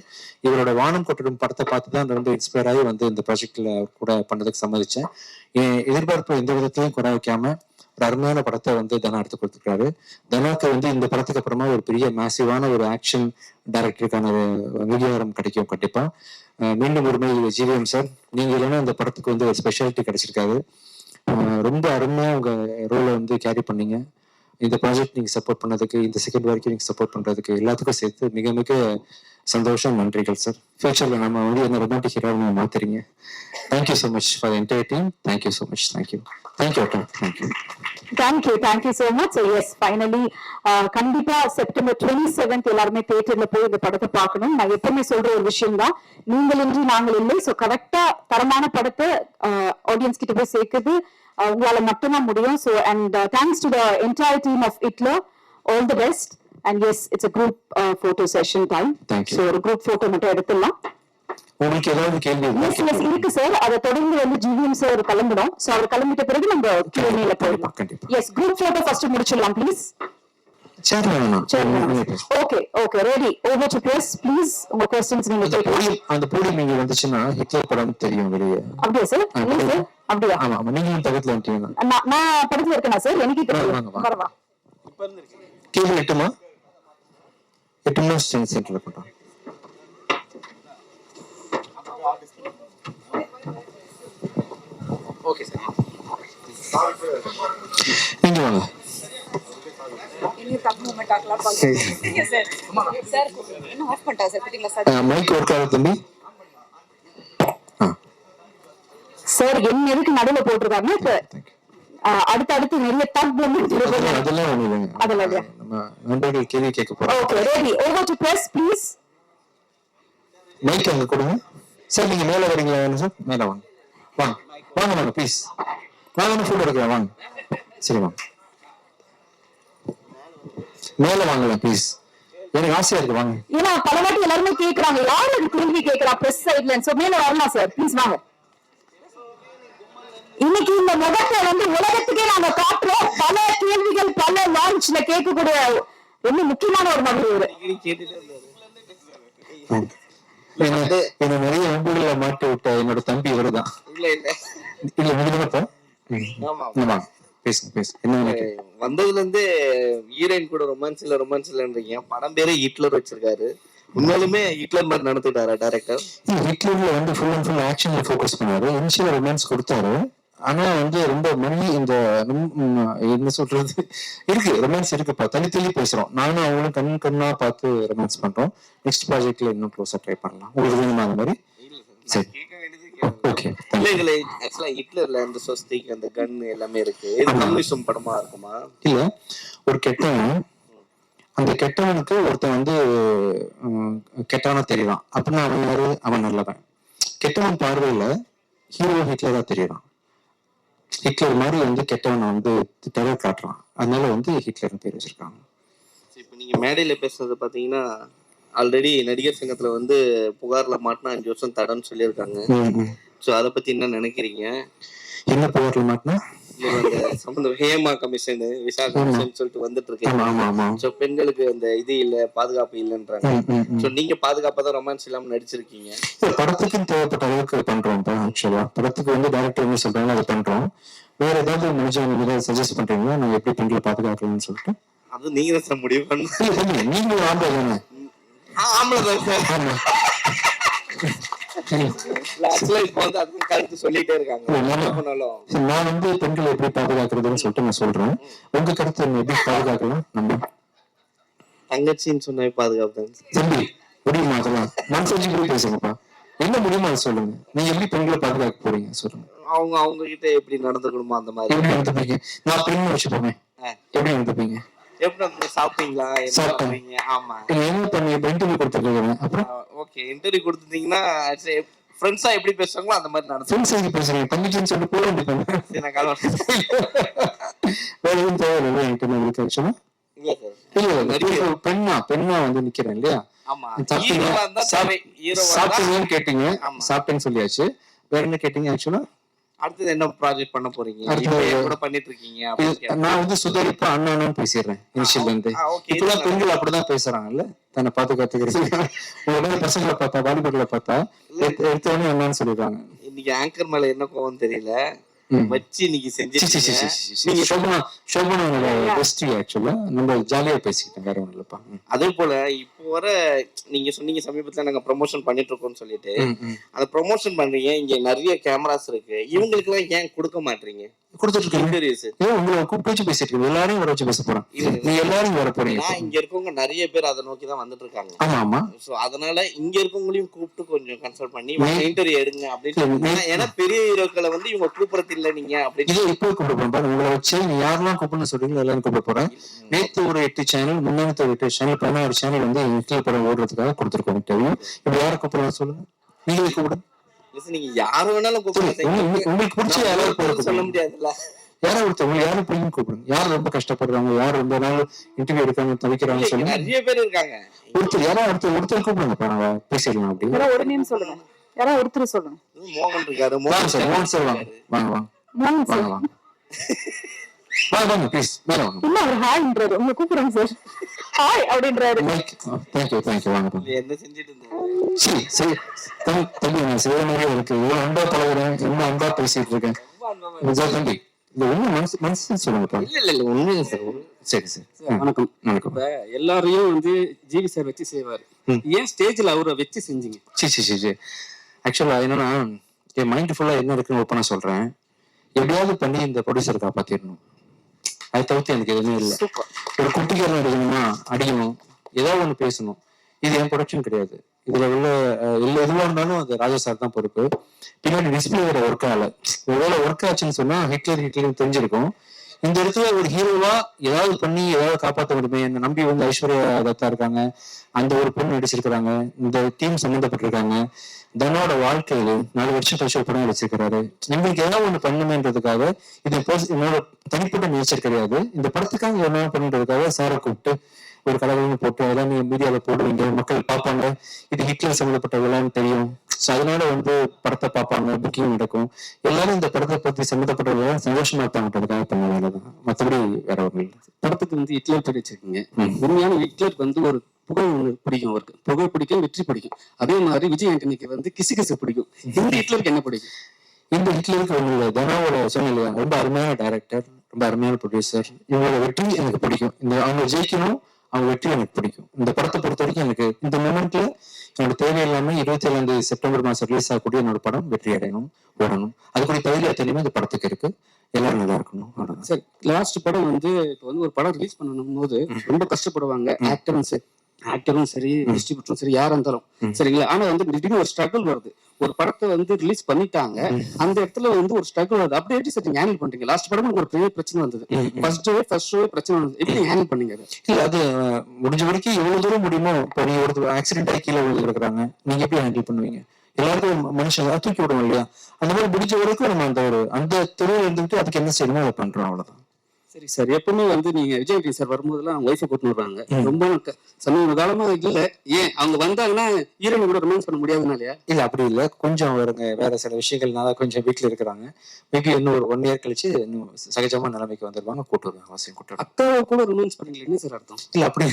இவரோட வானம் கொட்டடும் படத்தை பார்த்து தான் ரொம்ப இன்ஸ்பயர் ஆகி வந்து இந்த ப்ராஜெக்ட்ல கூட பண்ணதுக்கு சம்மதிச்சேன். என் எதிர்பார்ப்பு எந்த விதத்திலையும் குறை வைக்காம ஒரு அருமையான படத்தை வந்து தனா எடுத்து கொடுத்துருக்காரு. தனாக்கு வந்து இந்த படத்துக்கு அப்புறமா ஒரு பெரிய மேசிவான ஒரு ஆக்ஷன் டைரக்டருக்கான அங்கீகாரம் கிடைக்கும் கண்டிப்பா. மீண்டும் ஒருமை ஜிவிஎம் சார், நீங்க இல்லைன்னா இந்த படத்துக்கு வந்து ஒரு ஸ்பெஷாலிட்டி கிடைச்சிருக்காரு. ரொம்ப அருமையா உங்க ரோலை வந்து கேரி பண்ணீங்க. இந்த ப்ராஜெக்ட் நீங்க சப்போர்ட் பண்ணதுக்கு, இந்த செகண்ட் வரைக்கும் நீங்க சப்போர்ட் பண்றதுக்கு எல்லாத்துக்கும் சேர்த்து மிக மிக சந்தோஷம், நன்றிகள் சார். ஃபியூச்சர்ல நம்ம வந்து என்ன ரொமான்டிக் ஹீரோவை மாத்துறீங்க. Thank you so much for entire team. Thank you so much. Thank you அட்டா. Thank you so much. Yes, finally கண்டிப்பா செப்டம்பர் 27 எல்லாருமே தியேட்டர்ல போய் இந்த படத்தை பார்க்கணும். நான் எப்பவுமே சொல்ற ஒரு விஷயம் தான், நீங்கள் இன்றி நாங்கள் இல்லை. ஸோ கரெக்டா தரமான படத்தை ஆடியன்ஸ் கிட்ட போய் சேர்க்குது உங்களால மட்டும்தான் முடியும். So and thanks to the entire team of Hitler. All the best. And yes, it's a group photo session time. So ஒரு குரூப் போட்டோ மட்டும் எடுத்துடலாம். உங்களுக்கு ஏதாவது கேள்வி இருக்கு சார். அதை தொடர்ந்து வந்து ஜிவிஎம் சார் கிளம்பிடும். சோ அவர் கிளம்பிட்ட பிறகு நம்ம Q&A போயிடலாம். எஸ், குரூப் போட்டோ ஃபர்ஸ்ட் முடிச்சிடலாம் please. Okay ready. Over to press please. உங்க क्वेश्चंस நீங்க கேட்கலாம். அந்த போடியம் நீங்க வந்துச்சுன்னா ஹிட்லர் படம் தெரியும் வெளியே. அப்படியே சார்? சார் அப்படியே. ஆமா, நீங்க பக்கத்துல வந்துட்டீங்க. நான் பக்கத்துல இருக்கேனா சார்? எனக்கு தெரியும். வரவா கேள்வி எட்டுமா சென்டர்ல போட்டோம். ஓகே சார், நீங்க வாங்க. மூமெண்ட் ஆகலாம் பாருங்க சார். சார் என்ன ஆஃப் பண்ணிட்டா சார் பாத்தீங்களா சார்? மைக் ஒர்க் ஆகுது தம்பி. சார் என்ன எதுக்கு நடுவுல போட்டிருக்காங்க இப்ப அடுத்து நிறைய டக் மூமெண்ட் இருக்கு. அதெல்லாம் ஒண்ணு இல்லைங்க. அதெல்லாம் நம்ம நண்பர்கள் கேள்வி கேட்க போறோம். Okay ready. Over to press please. Mic அங்க கொடுங்க சார். நீங்க மேல வரீங்களா சார்? மேல வாங்க வாங்க வாங்க வாங்க ப்ளீஸ். நான் வந்து ஃபோட்டோ எடுக்கிறேன் வாங்க. சரி வாங்க மேல வாங்கலாம் ப்ளீஸ். எனக்கு ஆசையா இருக்கு வாங்க. ஏன்னா பல வாட்டி எல்லாருமே கேக்குறாங்க, யாருக்கு திரும்பி கேக்குறா பிரஸ் சைட்ல. சோ மேல வரலாம் சார் ப்ளீஸ் வாங்க. இன்னைக்கு இந்த முகத்தை வந்து உலகத்துக்கே நாங்க காட்டுறோம். பல கேள்விகள் பல லான்ச்ல கேட்கக்கூடிய ரொம்ப முக்கியமான ஒரு மகளிர். என்ன நிறைய அன்புகளை மாட்டி விட்ட என்னோட தம்பி இவருதான். இல்ல முடிஞ்சப்போ பேசுங்க பேசு. என்ன வந்ததுல இருந்து ஹீரோயின் கூட ரொமான்ஸ் இல்லன்றீங்க. படம் பேரே ஹிட்லர் வச்சிருக்காரு. உண்மையிலுமே ஹிட்லர் மாதிரி நடந்துட்டாரா டைரக்டர்? ஹிட்லர்ல வந்து ஃபுல் அண்ட் ஃபுல் ஆக்ஷன்ல ஃபோக்கஸ் பண்ணாரு. இனிஷியல் ரொமான்ஸ் கொடுத்தாரு. ஆனா வந்து ரொம்ப மணி இந்த என்ன சொல்றது இருக்கு, ரொமான்ஸ் இருக்குப்பா. தள்ளி பேசுறோம். நானும் அவங்களும் கண்ணா பார்த்து ரொமான்ஸ் பண்றோம். நெக்ஸ்ட் ப்ராஜெக்ட்ல இன்னும் க்ளோஸா ட்ரை பண்ணலாம். உங்களுக்கு வேணுமா அந்த மாதிரி? சரி ஓகே. இல்ல இதுல ஆக்சுவலா ஹிட்லர்ல அந்த சொஸ்திக் அந்த கன் எல்லாமே இருக்கு. இது கம்யூனிசம் படமா இருக்குமா? இல்ல, ஒரு கெட்டவன், அந்த கெட்டவனுக்கு ஒருத்தன் வந்து கெட்டவனா தெரியலாம் அப்படின்னா அவன் யாரு? அவன் நல்லவன். கெட்டவன் பார்வையில ஹீரோ ஹிட்லரா தெரியறான். ஹிட்லர் மாதிரி வந்து கெட்டவனை வந்து டெரர் காட்டுறான். அதனால வந்து ஹிட்லர் பேர் வச்சிருக்காங்க. இப்ப நீங்க மேடையில பேசுறது பாத்தீங்கன்னா ஆல்ரெடி நடிகர் சங்கத்துல வந்து புகார்ல மாட்டினா 5 வருஷம் தடன்னு சொல்லியிருக்காங்க. சோ அத பத்தி என்ன நினைக்கிறீங்க? என்ன புகார்ல மாட்டினா? சம்பந்தம் ஹேமா கமிஷன், விசா கமிஷன் சொல்லிட்டு வந்துட்டு இருக்கீங்க. சோ பெண்களுக்கு அந்த இது இல்ல, பாதுகாப்பு இல்லன்றாங்க. சோ நீங்க பாதுகாப்பா தான் ரொமான்ஸ் இல்லாம நடிச்சிருக்கீங்க. படத்துக்கு தேவைப்பட்ட அளவுக்கு பண்றோம். ஆக்சுவலா படத்துக்கு வந்து டைரக்டர் என்ன சொல்றாங்க அதை பண்றோம். வேற ஏதாவது முடிஞ்ச சஜஸ்ட் பண்றீங்களா நாங்க எப்படி பெண்களை பாதுகாக்கலாம்னு சொல்லிட்டு? அது நீங்க தான் சார் முடிவு பண்ணுங்க. நீங்க ஆம்பளை தானே? ஆம்பளை தான் சார். சொல்லிட்டே இருக்காங்க. நான் வந்து பெண்களை எப்படி பாதுகாக்கிறதுன்னு சொல்லிட்டு நான் சொல்றேன். உங்க கருத்து எப்படி பாதுகாக்கலாம்? நம்ம தங்கச்சின்னு சொன்ன பாதுகாப்பு தம்பி முடியுமா? அதெல்லாம் மனசு கூட பேசுங்கப்பா. என்ன முடியுமா அதை சொல்லுங்க. நீங்க எப்படி பெண்களை பாதுகாக்க போறீங்க சொல்லுங்க. அவங்க கிட்ட எப்படி நடந்துக்கணுமா அந்த மாதிரி எப்படி நடந்துப்பீங்க? நான் பெண் வச்சுப்போமே, எப்படி நடந்துப்பீங்க? எப்படி சாப்பிட்டீங்களா? ஆமா என்ன பண்ணி இன்டர்வியூ கொடுத்துருக்கீங்க. அப்புறம் ஓகே இன்டர்வியூ கொடுத்துட்டீங்கன்னா ஃப்ரெண்ட்ஸா எப்படி பேசுறாங்களோ அந்த மாதிரி நடந்து. ஃப்ரெண்ட்ஸ் எப்படி பேசுறீங்க? தங்கச்சின்னு சொல்லி போட வேண்டியது வேற எதுவும் தேவையில்லை இன்டர்வியூ ஆக்சுவலா. இல்ல பெண்ணா வந்து நிக்கிறேன் இல்லையா? சாப்பிட்டீங்கன்னு கேட்டீங்க, சாப்பிட்டேன்னு சொல்லியாச்சு. வேற என்ன கேட்டீங்க ஆக்சுவலா? அடுத்தது என்ன ப்ராஜெக்ட் பண்ண போறீங்க? கூட பண்ணிட்டு இருக்கீங்க. நான் வந்து சுதரிப்பா அண்ணான்னு பேசிடுறேன் இனிஷியல்ல இருந்து. இப்பெல்லாம் பெண்கள் அப்படிதான் பேசுறாங்கல்ல, தன்னை பாதுகாத்துக்கிறது. உடனே பசங்களை பார்த்தா, வாலிபர்களை பார்த்தா எடுத்தவொடனே அண்ணான்னு சொல்லிடுறாங்க. இன்னைக்கு ஆங்கர் மேல என்ன கோவம் தெரியல வச்சு இன்னைக்கு செஞ்சு நம்ம ஜாலியா பேசிக்கிட்டோம். வேற ஒண்ணு இல்லப்பா. அதே போல இப்போ வர நீங்க சொன்னீங்க சமீபத்துல நாங்க ப்ரொமோஷன் பண்ணிட்டு இருக்கோம்னு சொல்லிட்டு அந்த ப்ரொமோஷன் பண்றீங்க. இங்க நிறைய கேமராஸ் இருக்கு. இவங்களுக்கு எல்லாம் ஏன் கொடுக்க மாட்டீங்க? கொடுத்துட்டு உங்களை கூப்பிட்டு பேசிட்டு இருக்கீங்க. எல்லாரையும் வர வச்சு பேச போறோம். எல்லாரும் வர போறீங்க. இங்க இருக்கவங்க நிறைய பேர் அதை நோக்கி தான் வந்துட்டு இருக்காங்க. ஆமா ஆமா. சோ அதனால இங்க இருக்கவங்களையும் கூப்பிட்டு கொஞ்சம் கன்சல்ட் பண்ணி இன்டர்வியூ எடுங்க அப்படின்னு. ஏன்னா பெரிய ஹீரோக்களை வந்து இவங்க கூப்பிடுறது இல்ல நீங்க அப்படின்னு. இப்போ கூப்பிட உங்களை வச்சு யாரெல்லாம் கூப்பிடணும்னு சொல்றீங்க எல்லாரும் கூப்பிட போறேன். நேற்று ஒரு 8 சேனல், முன்னாடி ஒரு 8 சேனல், 16 சேனல் வந்து இன்டர்வியூ படம் ஓடுறதுக்காக கொடுத்துருக்கோம் இன்டர்வியூ. இப்ப யாரை கூப்பிடலாம் சொல்லுங்க? நீங்களே கூப்பிடுங்க. நீங்க யாரு வேணாலும் உங்களுக்கு பிடிச்ச யாராவது சொல்ல முடியாதுல்ல. யாரும் ஒருத்தவங்க யாரும் பிடிக்கும் கூப்பிடுங்க. யாரும் ரொம்ப கஷ்டப்படுறாங்க, யாரும் ரொம்ப நாள் இன்டர்வியூ எடுக்காம தவிக்கிறாங்க சொல்லுங்க. நிறைய பேர் இருக்காங்க. ஒருத்தர் கூப்பிடுங்க. நான் பேசிடலாம் அப்படின்னு. ஒரு நேம் சொல்லுங்க. யாராவது ஒருத்தர் சொல்லுங்க. மோகன் இருக்காரு. மோகன் சார் வாங்க வாங்க வாங்க வாங்க வாங்க வாங்க ப்ளீஸ் மேல வாங்க. இல்ல அவர் ஹாய்ன்றாரு. உங்க கூப்பிடுறாங்க சார். ஹாய் அப்படின்றாரு. தேங்க்யூ வாங்க. என்ன செஞ்சிட்டு இருந்தீங்க? சரி தம்பி நான் செய்ய மாதிரியே இருக்கு. இவ்வளவு அன்பா பழகுறேன், என்ன அன்பா பேசிட்டு இருக்கேன். தம்பி இந்த உண்மை மனசு சொல்லுங்க. இல்ல உண்மையா சார். சரி வணக்கம். வணக்கம். எல்லாரையும் வந்து ஜிவி சார் வச்சு செய்வாரு. ஏன் ஸ்டேஜ்ல அவரை வச்சு செஞ்சீங்க? சரி ஆக்சுவலா என்னன்னா என் மைண்ட் ஃபுல்லா என்ன இருக்குன்னு ஓப்பனா சொல்றேன். எப்படியாவது பண்ணி இந்த ப்ரொடியூசரை காப்பாத்திடணும். அதை தவிர்த்து எனக்கு எதுவுமே இல்லை. ஒரு குட்டிக்காரன் எடுக்கணுமா, அடிக்கணும், ஏதாவது ஒண்ணு பேசணும், இது என் ப்ரொடக்ஷன் கிடையாது. இதுல உள்ள எதுவாக இருந்தாலும் அது ராஜா சார் தான் பொறுப்பு. பின்னாடி டிஸ்பிளே வேற ஒர்க் ஆகல. ஒருவேளை ஒர்க் ஆச்சுன்னு சொன்னா ஹிட்லர் தெரிஞ்சிருக்கும். இந்த இடத்துல ஒரு ஹீரோவா ஏதாவது பண்ணி ஏதாவது காப்பாற்ற முடியுமே, என்னை நம்பி வந்து ஐஸ்வர்யா தத்தா இருக்காங்க, அந்த ஒரு பொண்ணு நடிச்சிருக்கிறாங்க, இந்த டீம் சம்மந்தப்பட்டிருக்காங்க, தனோட வாழ்க்கையில 4 வருஷம் கழிச்சு ஒரு படம் நடிச்சிருக்கிறாரு. எங்களுக்கு ஏதாவது ஒண்ணு பண்ணுமேன்றதுக்காக இது என்னோட தனிப்பட்ட நேச்சர் கிடையாது. இந்த படத்துக்காக என்ன பண்ணுறதுக்காக சாரை கூப்பிட்டு ஒரு கலகலன்னு போட்டு அதெல்லாம் நீங்க மீடியாவில் போடுவீங்க, மக்கள் பார்ப்பாங்க, இது ஹிட்லர் சம்மந்தப்பட்ட விழான்னு தெரியும். ஸோ அதனால வந்து படத்தை பார்ப்பாங்க, புக்கிங் நடக்கும், எல்லாரும் இந்த படத்தை பத்தி சம்மந்தப்பட்டவங்க சந்தோஷமா இருப்பாங்கன்றதுக்காக பண்ண வேலை தான், மற்றபடி வேற ஒரு இல்லை. படத்துக்கு வந்து ஹிட்லர் பேர் வச்சிருக்கீங்க. உண்மையான ஹிட்லருக்கு வந்து ஒரு புகழ் ஒன்று பிடிக்கும், அவருக்கு புகழ் பிடிக்கும், வெற்றி பிடிக்கும். அதே மாதிரி விஜய் ஆண்டனிக்கு வந்து கிசு பிடிக்கும். இந்த ஹிட்லருக்கு என்ன பிடிக்கும்? இந்த ஹிட்லருக்கு ஒண்ணு தனாவோட சொன்னீங்க, ரொம்ப அருமையான டைரக்டர், ரொம்ப அருமையான ப்ரொடியூசர், இவங்களோட வெற்றி எனக்கு பிடிக்கும். இந்த அவங்க ஜெயிக்கணும், அவங்க வெற்றி எனக்கு பிடிக்கும். இந்த படத்தை பொறுத்த வரைக்கும் எனக்கு இந்த மூமெண்ட்ல என்னோட தேவையில்லாம 27 செப்டம்பர் மாசம் ரிலீஸ் ஆகக்கூடிய என்னோட படம் வெற்றி அடையணும், ஓடணும். அதுக்குரிய தகுதியா தெரியுமா இந்த படத்துக்கு இருக்கு. எல்லாரும் நல்லா இருக்கணும். சரி, லாஸ்ட் படம் வந்து இப்போ வந்து ஒரு படம் ரிலீஸ் பண்ணணும் போது ரொம்ப கஷ்டப்படுவாங்க ஆக்டரும் சரி, டிஸ்ட்ரிபியூட்டரும் சரி, யாரா இருந்தாலும் சரிங்களா. ஆனா வந்து திடீர்னு ஒரு ஸ்ட்ரகிள் வருது. ஒரு படத்தை வந்து ரிலீஸ் பண்ணிட்டாங்க, அந்த இடத்துல வந்து ஒரு ஸ்ட்ரகிள் வருது. அப்படியே எப்படி சார் நீங்க ஹேண்டில் பண்றீங்க? லாஸ்ட் படம் ஒரு பெரிய பிரச்சனை வந்தது, ஃபர்ஸ்ட் ஷோ பிரச்சனை வந்தது, எப்படி ஹேண்டில் பண்ணீங்க? இல்ல அது முடிஞ்ச வரைக்கும் எவ்வளவு தூரம் முடியுமோ. இப்போ நீங்க ஒரு ஆக்சிடென்ட் ஆகி கீழே விழுந்துருக்காங்க, நீங்க எப்படி ஹேண்டில் பண்ணுவீங்க? எல்லாருக்கும் மனுஷன் தூக்கி விடுவோம் இல்லையா, அந்த மாதிரி முடிஞ்ச வரைக்கும் நம்ம அந்த துறையில இருந்துட்டு அதுக்கு என்ன செய்யணுமோ அதை பண்றோம், அவ்வளவுதான். சரி சார், எப்பவுமே வந்து நீங்க விஜய் சார் வரும்போதெல்லாம் அவங்க ஒய்ஃபை கூட்டு வருவாங்க. ரொம்ப சமீப காலமா இல்ல, ஏன் அவங்க வந்தாங்கன்னா ஹீரோயின் கூட ரொமான்ஸ் பண்ண முடியாதுனாலயா? இல்ல அப்படி இல்ல, கொஞ்சம் வேற சில விஷயங்கள்னால கொஞ்சம் வீட்டுல இருக்கிறாங்க. மேபி இன்னும் ஒரு 1 இயர் கழிச்சு இன்னும் சகஜமா நிலைமைக்கு வந்துருவாங்க, கூட்டு வருவாங்க, அவசியம் கூட்டு வருவாங்க. அக்காவை கூட ரொமான்ஸ் பண்ணீங்களா? என்ன சார் அர்த்தம்? இல்ல அப்படி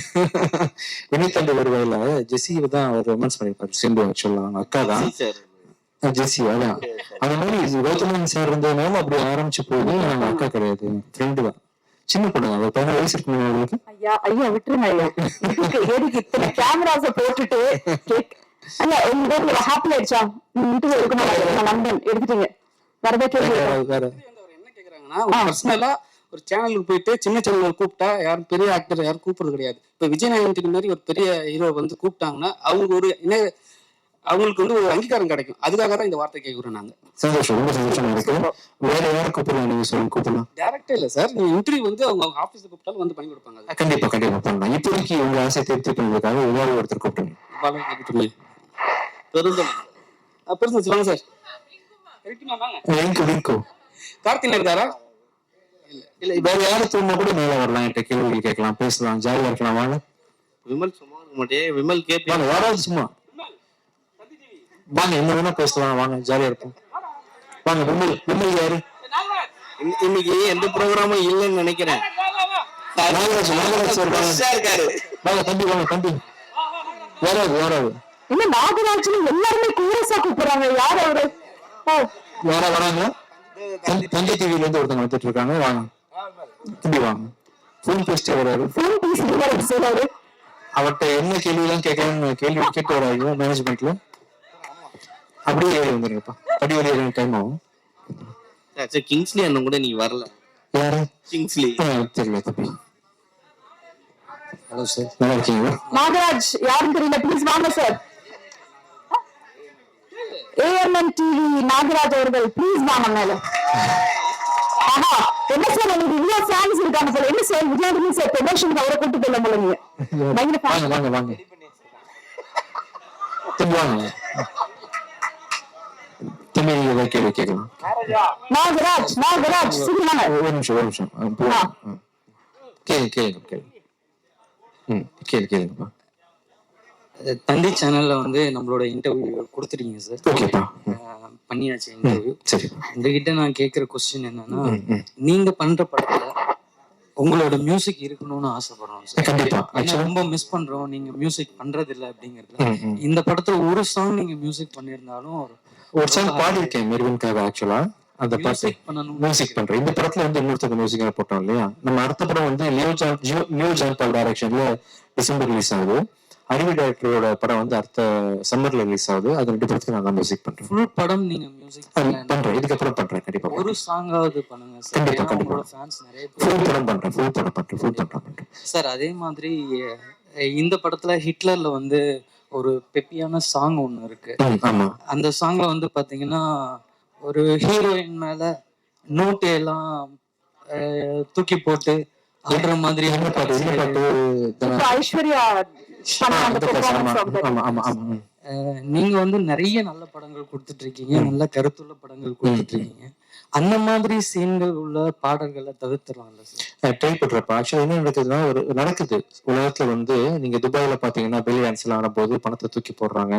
வினைத்தண்டு வருவாயில ஜெஸியை தான் அவர் ரொமான்ஸ் பண்ணிருப்பாரு. சிம்பு ஆக்சுவலா அவங்க அக்கா தான் ஜெஸி. அதான் அந்த மாதிரி கௌதமன் சார் இருந்ததுனால அப்படி ஆரம்பிச்சு போகுது. அவங்க அக்கா கிடையாது, ஃப்ரெண்டு தான், சின்ன பொண்ணு தான். 15 வயசு இருக்கு அவங்களுக்கு. ஐயா விட்டுருங்க ஐயா, எதுக்கு இத்தனை கேமராஸ போட்டுட்டு அல்ல உங்களுக்கு ஹாப்பி ஆயிடுச்சா? இன்டர்வியூ எடுக்க மாட்டேன் நம்பன் எடுத்துட்டீங்க. வரதே கேள்வி வேற என்ன கேக்குறாங்கன்னா, பர்சனலா ஒரு சேனலுக்கு போயிட்டு சின்ன சேனல் கூப்பிட்டா யாரும் பெரிய ஆக்டர் யாரும் கூப்பிடுறது கிடையாது. இப்ப விஜய் ஆண்டனி மாதிரி ஒரு பெரிய ஹீரோ வந்து கூப்பிட்டாங்கன்னா அவங்க ஒரு அவங்களுக்கு வந்து ஒரு அங்கீகாரம் கிடைக்கும். அதுக்காக தான் இந்த வார்த்தை கேட்குறோம் நாங்க. சந்தோஷம், ரொம்ப சந்தோஷமா இருக்கு. வேற யாரும் கூப்பிடலாம், நீங்க சொல்லுங்க, கூப்பிடலாம். டேரக்டே இல்ல சார், நீங்க இன்டர்வியூ வந்து அவங்க ஆபீஸ்ல கூப்பிட்டாலும் வந்து பண்ணி கொடுப்பாங்க. கண்டிப்பா பண்ணலாம். இப்போதைக்கு உங்க ஆசை திருப்தி பண்ணுறதுக்காக ஒவ்வொரு ஒருத்தர் கூப்பிட்டுங்க. பெருசு வாங்க சார். கார்த்திக் இருக்காரா? இல்ல வேற யாரும் தூங்க கூட மேல வரலாம், என்கிட்ட கேள்வி கேட்கலாம், பேசலாம், ஜாலியா இருக்கலாம். வாங்க விமல் சும்மா இருக்க மாட்டே, விமல் வாங்க, யாராவது சும்மா வாங்க, என்ன வேணா பேசலாம், வாங்க ஜாலியா இருப்போம். வாங்க, விமல் யாரு? இன்னைக்கு எந்த ப்ரோக்ராமும் இல்லைன்னு நினைக்கிறேன். வாங்க தம்பி, வாங்க தம்பி. யாராவது இல்ல நாகராஜன் எல்லாருமே கூரஸா கூப்பிடுறாங்க. யார் அவரு? யாரா வராங்க? தந்தை டிவில இருந்து ஒருத்தங்க வந்துட்டு இருக்காங்க. வாங்க தம்பி, வாங்க. போன் பேசிட்டு வராரு. அவர்கிட்ட என்ன கேள்வி எல்லாம் கேட்கணும்னு கேள்வி கேட்டு வராங்க மேனேஜ்மெண்ட்ல. அப்படியே ஏறி வந்துருங்கப்பா, படி வழி டைம் ஆகும். கிங்ஸ்லி அண்ணன் கூட நீங்க வரல. யாரு? கிங்ஸ்லி. தெரியல தம்பி. ஹலோ சார், நல்லா இருக்கீங்களா? நாகராஜ் யாரும் தெரியல, ப்ளீஸ் வாங்க சார். AMN TV நாகராஜ் அவர்கள் ப்ளீஸ் வாங்க மேல. ஆஹா, என்ன சார் உங்களுக்கு இவ்வளவு ஃபேன்ஸ் இருக்காங்க போல. என்ன சார் விஜயாண்டனி சார் ப்ரொமோஷனுக்கு அவரை கூட்டு போல நீங்க பயங்கர ஃபேன். வாங்க வாங்க தம்பி, வாங்க தம்பி, நீங்க கேள்வி கேட்கலாம். நாகராஜ் சொல்லுங்க. ஒரு நிமிஷம் கேளுங்கப்பா. தந்தி சேனல்ல வந்து நம்மளோட இன்டர்வியூ கொடுத்துட்டீங்க சார். ஓகேப்பா, பண்ணியாச்சு இன்டர்வியூ. சரி, உங்ககிட்ட நான் கேட்கிற கொஸ்டின் என்னன்னா, நீங்க பண்ற படத்துல உங்களோட மியூசிக் இருக்கணும்னு ஆசைப்படுறோம் சார். கண்டிப்பா. ரொம்ப மிஸ் பண்றோம், நீங்க மியூசிக் பண்றது இல்ல அப்படிங்கறது. இந்த படத்துல ஒரு சாங் நீங்க மியூசிக் பண்ணிருந்தாலும் ஒரு சாங் பாடிருக்கேன் மெர்வின்காக. ஆக்சுவலா அந்த பாட்டு மியூசிக் பண்றேன். இந்த படத்துல வந்து இன்னொருத்தருக்கு மியூசிக் போட்டோம் இல்லையா. நம்ம அடுத்த படம் வந்து லியோ ஜான் பால் டைரக்ஷன்ல டிசம்பர் ரிலீஸ் ஆகுது. அறிவு டைரக்டரோட படம் வந்து அடுத்த சம்மர்ல ரிலீஸ் ஆகுது. அது 2 படத்துக்கு நான் தான் மியூசிக் பண்றேன். ஃபுல் படம் நீங்க மியூசிக் பண்றேன், இதுக்கப்புறம் பண்றேன் கண்டிப்பா. ஒரு சாங்காவது பண்ணுங்க சார். கண்டிப்பா கண்டிப்பா ஃபேன்ஸ் நிறைய ஃபுல் படம் பண்றேன், ஃபுல் படம் பண்றேன் சார். அதே மாதிரி இந்த படத்துல ஹிட்லர்ல வந்து ஒரு பெப்பியான சாங் ஒன்று இருக்கு. ஆமா, அந்த சாங்ல வந்து பாத்தீங்கன்னா ஒரு ஹீரோயின் மேல நோட்டு எல்லாம் தூக்கி போட்டு ஆடுற மாதிரி என்ன பாட்டு இப்போ ஐஸ்வர்யா பண்ண அந்த performance of that. ஆமா ஆமா ஆமா. நீங்க வந்து நிறைய நல்ல படங்கள் கொடுத்துட்டு இருக்கீங்க, நல்ல கருத்துள்ள படங்கள் கொடுத்துட்டு இருக்கீங்க. அந்த மாதிரி சீன்கள் உள்ள பாடல்களை தவிர்த்துடலாம்ல சார்? ட்ரை பண்றப்ப ஆக்சுவலா என்ன நடக்குதுன்னா, ஒரு நடக்குது உலகத்துல வந்து, நீங்க துபாயில பாத்தீங்கன்னா பெல்லி டான்ஸ் எல்லாம் ஆடும்போது பணத்தை தூக்கி போடுறாங்க.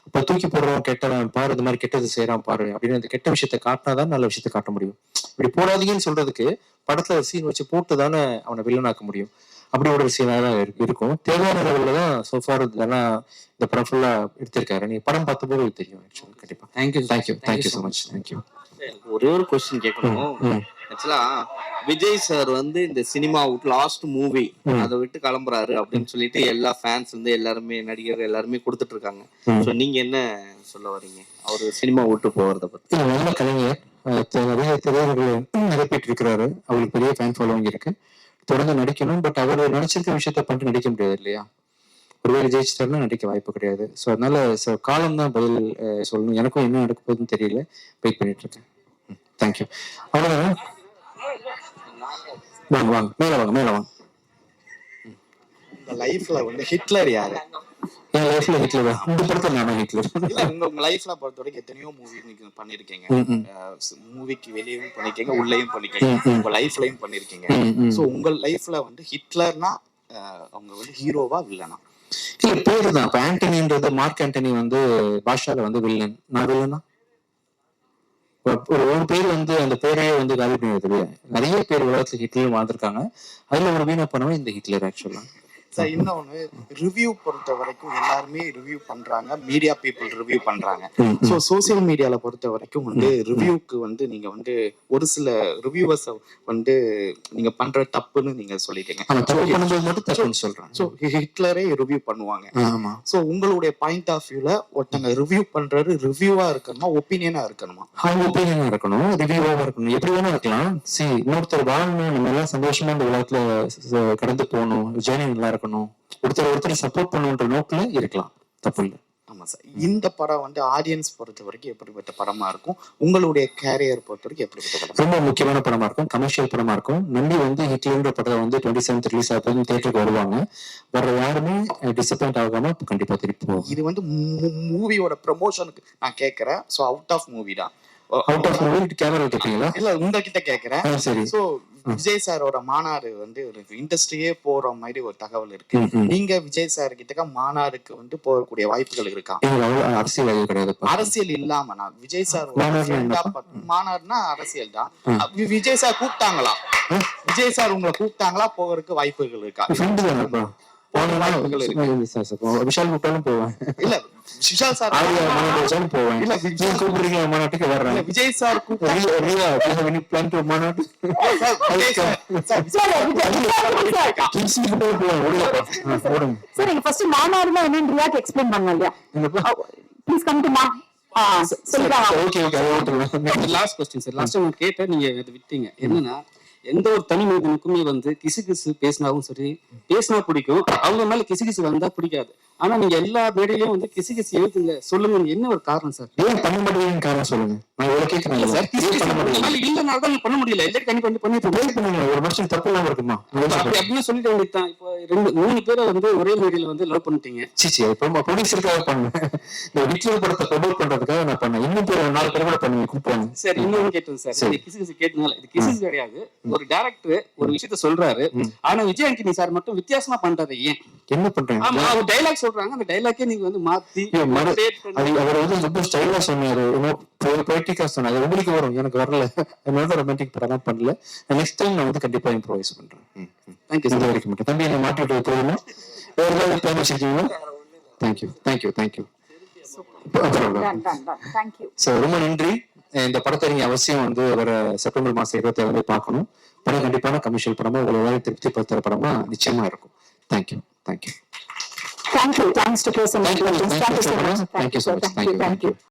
அப்ப தூக்கி போடுறவன் கெட்டவன் பாரு, இந்த மாதிரி கெட்டது செய்யறான் பாரு அப்படின்னு அந்த கெட்ட விஷயத்த காட்டினாதான் நல்ல விஷயத்த காட்ட முடியும். இப்படி போடாதீங்கன்னு சொல்றதுக்கு படத்துல சீன் வச்சு போட்டு தானே அவனை வில்லனாக்க முடியும். அப்படி ஒரு சீனாக தான் இருக்கும். தேவையான லெவலில் தான் சோஃபார் இதெல்லாம் இந்த படம் ஃபுல்லா எடுத்திருக்காரு. நீங்க படம் பார்த்தபோது தெரியும். ஆக்சுவலா கண்டிப்பா. Thank you so much. தேங்க்யூ. ஒரே ஒரு கொஸ்டின் கேட்கணும். ஆக்சுவலா விஜய் சார் வந்து இந்த சினிமா லாஸ்ட் மூவி அதை விட்டு கிளம்புறாரு அப்படின்னு சொல்லிட்டு எல்லா ஃபேன்ஸ் வந்து எல்லாருமே நடிகர்கள் எல்லாருமே கொடுத்துட்டு இருக்காங்க. ஸோ நீங்க என்ன சொல்ல வரீங்க அவரு சினிமா விட்டு போறத பத்தி? நல்ல கலைஞர், நிறைய திரையரங்குகள் நிறைவேற்றி இருக்கிறாரு. அவருக்கு பெரிய ஃபேன் ஃபாலோவிங் இருக்கு. தொடர்ந்து நடிக்கணும். பட் அவர் நினைச்சிருக்க விஷயத்த பண்ணிட்டு நடிக்க முடியாது இல்லையா? ஒருவேளை ஜெயிச்சிட்டாருன்னா நடிக்க வாய்ப்பு கிடையாது. ஸோ அதனால காலம் தான் பதில் சொல்லணும். எனக்கும் என்ன நடக்க போகுதுன்னு தெரியல, வெயிட் பண்ணிட்டு இருக்கேன். தேங்க்யூ. அவ்வளோதான். வாங்க வாங்க, மேல வாங்க. உங்க லைஃப்ல வந்து ஹிட்லர் யாரு? என் லைஃப்ல ஹிட்லர் தான். இந்த படத்துல நானும் ஹிட்லர். இல்ல உங்க லைஃப்ல பொறுத்த வரைக்கும் எத்தனையோ மூவி நீங்க பண்ணிருக்கீங்க. மூவிக்கு வெளியவும் பண்ணிருக்கீங்க, உள்ளேயும் பண்ணிருக்கீங்க, உங்க லைஃப்லயும் பண்ணிருக்கீங்க. சோ உங்க லைஃப்ல வந்து ஹிட்லர்னா அவங்க வந்து ஹீரோவா வில்லனா? இல்ல பேரு தான். இப்ப ஆண்டனின்றது, மார்க் ஆண்டனி வந்து பாஷால வந்து வில்லன். நான் வில்லனா? ஒரு பேர் வந்து அந்த பேரையே வந்து காலி பண்ணிடுது. நிறைய பேர் உலகத்துல ஹிட்லர் வாழ்ந்திருக்காங்க. அதுல ஒரு வீணா பண்ணவன் இந்த ஹிட்லர் ஆக்சுவலா. சார் இன்னொன்னு, ரிவ்யூ பொறுத்த வரைக்கும் எல்லாருமே ரிவ்யூ பண்றாங்க, மீடியா பீப்புள் ரிவ்யூ பண்றாங்க. ஸோ சோசியல் மீடியால பொறுத்த வரைக்கும் வந்து ரிவ்யூக்கு வந்து நீங்க வந்து ஒரு சில ரிவ்யூவர்ஸ் வந்து நீங்க பண்ற தப்புன்னு நீங்க சொல்லிட்டீங்க. ஸோ ஹிட்லரே ரிவ்யூ பண்ணுவாங்க. ஸோ உங்களுடைய பாயிண்ட் ஆஃப் வியூல ஒருத்தங்க ரிவ்யூ பண்றாரு, ரிவ்யூவா இருக்கணுமா ஒப்பீனியனா இருக்கணுமா? ஒப்பீனியனா இருக்கணும், ரிவ்யூவா இருக்கணும், எப்படி வேணா இருக்கலாம். இன்னொருத்தர் வாழணும், நம்ம எல்லாம் சந்தோஷமா இந்த உலகத்துல கடந்து போகணும், ஜேர்னி நல்லா இருக்கணும், ஒருத்தர் சப்போர்ட் பண்ணுன்ற நோக்கில இருக்கலாம், தப்பு இல்லை. ஆமா சார். இந்த படம் வந்து ஆடியன்ஸ் பொறுத்த வரைக்கும் எப்படிப்பட்ட படமா இருக்கும்? உங்களுடைய கேரியர் பொறுத்த வரைக்கும் எப்படிப்பட்ட படம்? ரொம்ப முக்கியமான படமா இருக்கும், கமர்ஷியல் படமா இருக்கும். நம்பி வந்து ஹிட்லர்ன்ற படத்தை வந்து 27th ரிலீஸ் ஆகுது, தியேட்டருக்கு வருவாங்க. வர யாருமே டிசப்பாயிண்ட் ஆகாம கண்டிப்பா திருப்பி போவோம். இது வந்து மூவியோட ப்ரமோஷனுக்கு நான் கேட்கறேன். ஸோ அவுட் ஆஃப் மூவி தான். அவுட் ஆஃப் மூவி கேமரா கேட்பீங்களா? இல்ல உங்ககிட்ட கேட்கறேன். சரி. ஸோ விஜய் சாரோட மாநாடு வந்து ஒரு இண்டஸ்ட்ரியே போற மாதிரி ஒரு தகவல் இருக்கு. நீங்க விஜய் சார் கிட்ட மாநாடுக்கு வந்து போகக்கூடிய வாய்ப்புகள் இருக்கா? அரசியல் கிடையாது. அரசியல் இல்லாம நான் விஜய் சார் மாநாடுனா அரசியல் தான். விஜய் சார் கூப்பிட்டாங்களா? விஜய் சார் உங்களை கூப்பிட்டாங்களா? போகிறதுக்கு வாய்ப்புகள் இருக்கா? விஷால் கூப்பிட்டாலும் போவேன். இல்ல விஷால் சார் போவேன். இல்ல கூப்பிடுறீங்க மாநாட்டுக்கு வர்றேன். விஜய் சார் மாநாடுனா என்னன்னு ரியாக்கு எக்ஸ்பிளைன் பண்ணலாம் இல்லையா? ப்ளீஸ் கம் டு மா. Last question sir. Last time கேட்ட நீங்க அதை விட்டீங்க. என்னன்னா, எந்த ஒரு தனி மனிதனுக்குமே வந்து கிசு பேசினாவும் சரி, பேசினா பிடிக்கும், அவங்க மேல கிசு வந்தா பிடிக்காது. ஆனா நீங்க எல்லா மேடையிலயும் வந்து கிசு எழுதுங்க, சொல்லுங்க, என்ன ஒரு காரணம் சார்? ஏன் பண்ண மாட்டேங்குது காரணம் சொல்லுங்க. நான் இவ்வளவு கேட்கறேன் சார். இல்லனால தான் பண்ண முடியல. எல்லாரும் கண்டிப்பா வந்து பண்ணிட்டு ஒரு மனுஷன் தப்பு இல்லாம இருக்குமா? அப்படின்னு சொல்லிட்டு வேண்டியதுதான். இப்போ 2-3 பேரை வந்து ஒரே மேடையில வந்து லவ் பண்ணிட்டீங்க. சீச்சி, இப்போ ப்ரொடியூசருக்காக பண்ணேன். இந்த ஹிட்லர் படத்தை ப்ரொமோட் பண்றதுக்காக நான் பண்ணேன். இன்னும் பேர் 4 பேர் கூட பண்ணுவேன், கூப்பிடுவாங்க. சரி, இன்னொன்னு கேட்டேன் சார். இந்த கிசு கேட்டனால இது கிசு கிடையாது. ஒரு டைரக்டர் ஒரு விஷயத்த சொல்றாரு, ஆனா விஜய் ஆண்டனி சார் மட்டும் வித்தியாசமா பண்றாரு. ஏன் என்ன பண்றாங்க? அவர் டைலாக் சொல்றாங்க, அந்த டைலாக்கே நீங்க வந்து மாத்தி அவர் வந்து ரொம்ப ஸ்டைலா சொன்னாரு, பொய்டிக்கா சொன்னாரு. உங்களுக்கு வரும், எனக்கு வரல. என்னோட ரொமான்டிக் படம் பண்ணல. நெக்ஸ்ட் டைம் நான் வந்து கண்டிப்பா இம்ப்ரோவைஸ் பண்றேன். தேங்க்யூ. இந்த வரைக்கும் மட்டும் தம்பி என்ன மாட்டி விட்டு போகணும். வேற ஏதாவது பிளான் வச்சிருக்கீங்களா? தேங்க்யூ. ரொம்ப நன்றி. இந்த படத்தை நீங்க அவசியம் வந்து வர செப்டம்பர் மாசம் 27 பார்க்கணும். படம் கண்டிப்பான கமர்ஷியல் படமா, உங்களை திருப்தி படுத்துற படமா நிச்சயமா இருக்கும். Thank you. Thank you. Thanks to Prasanna. Thank you so much. Thank you so much. Thank you. Thank you.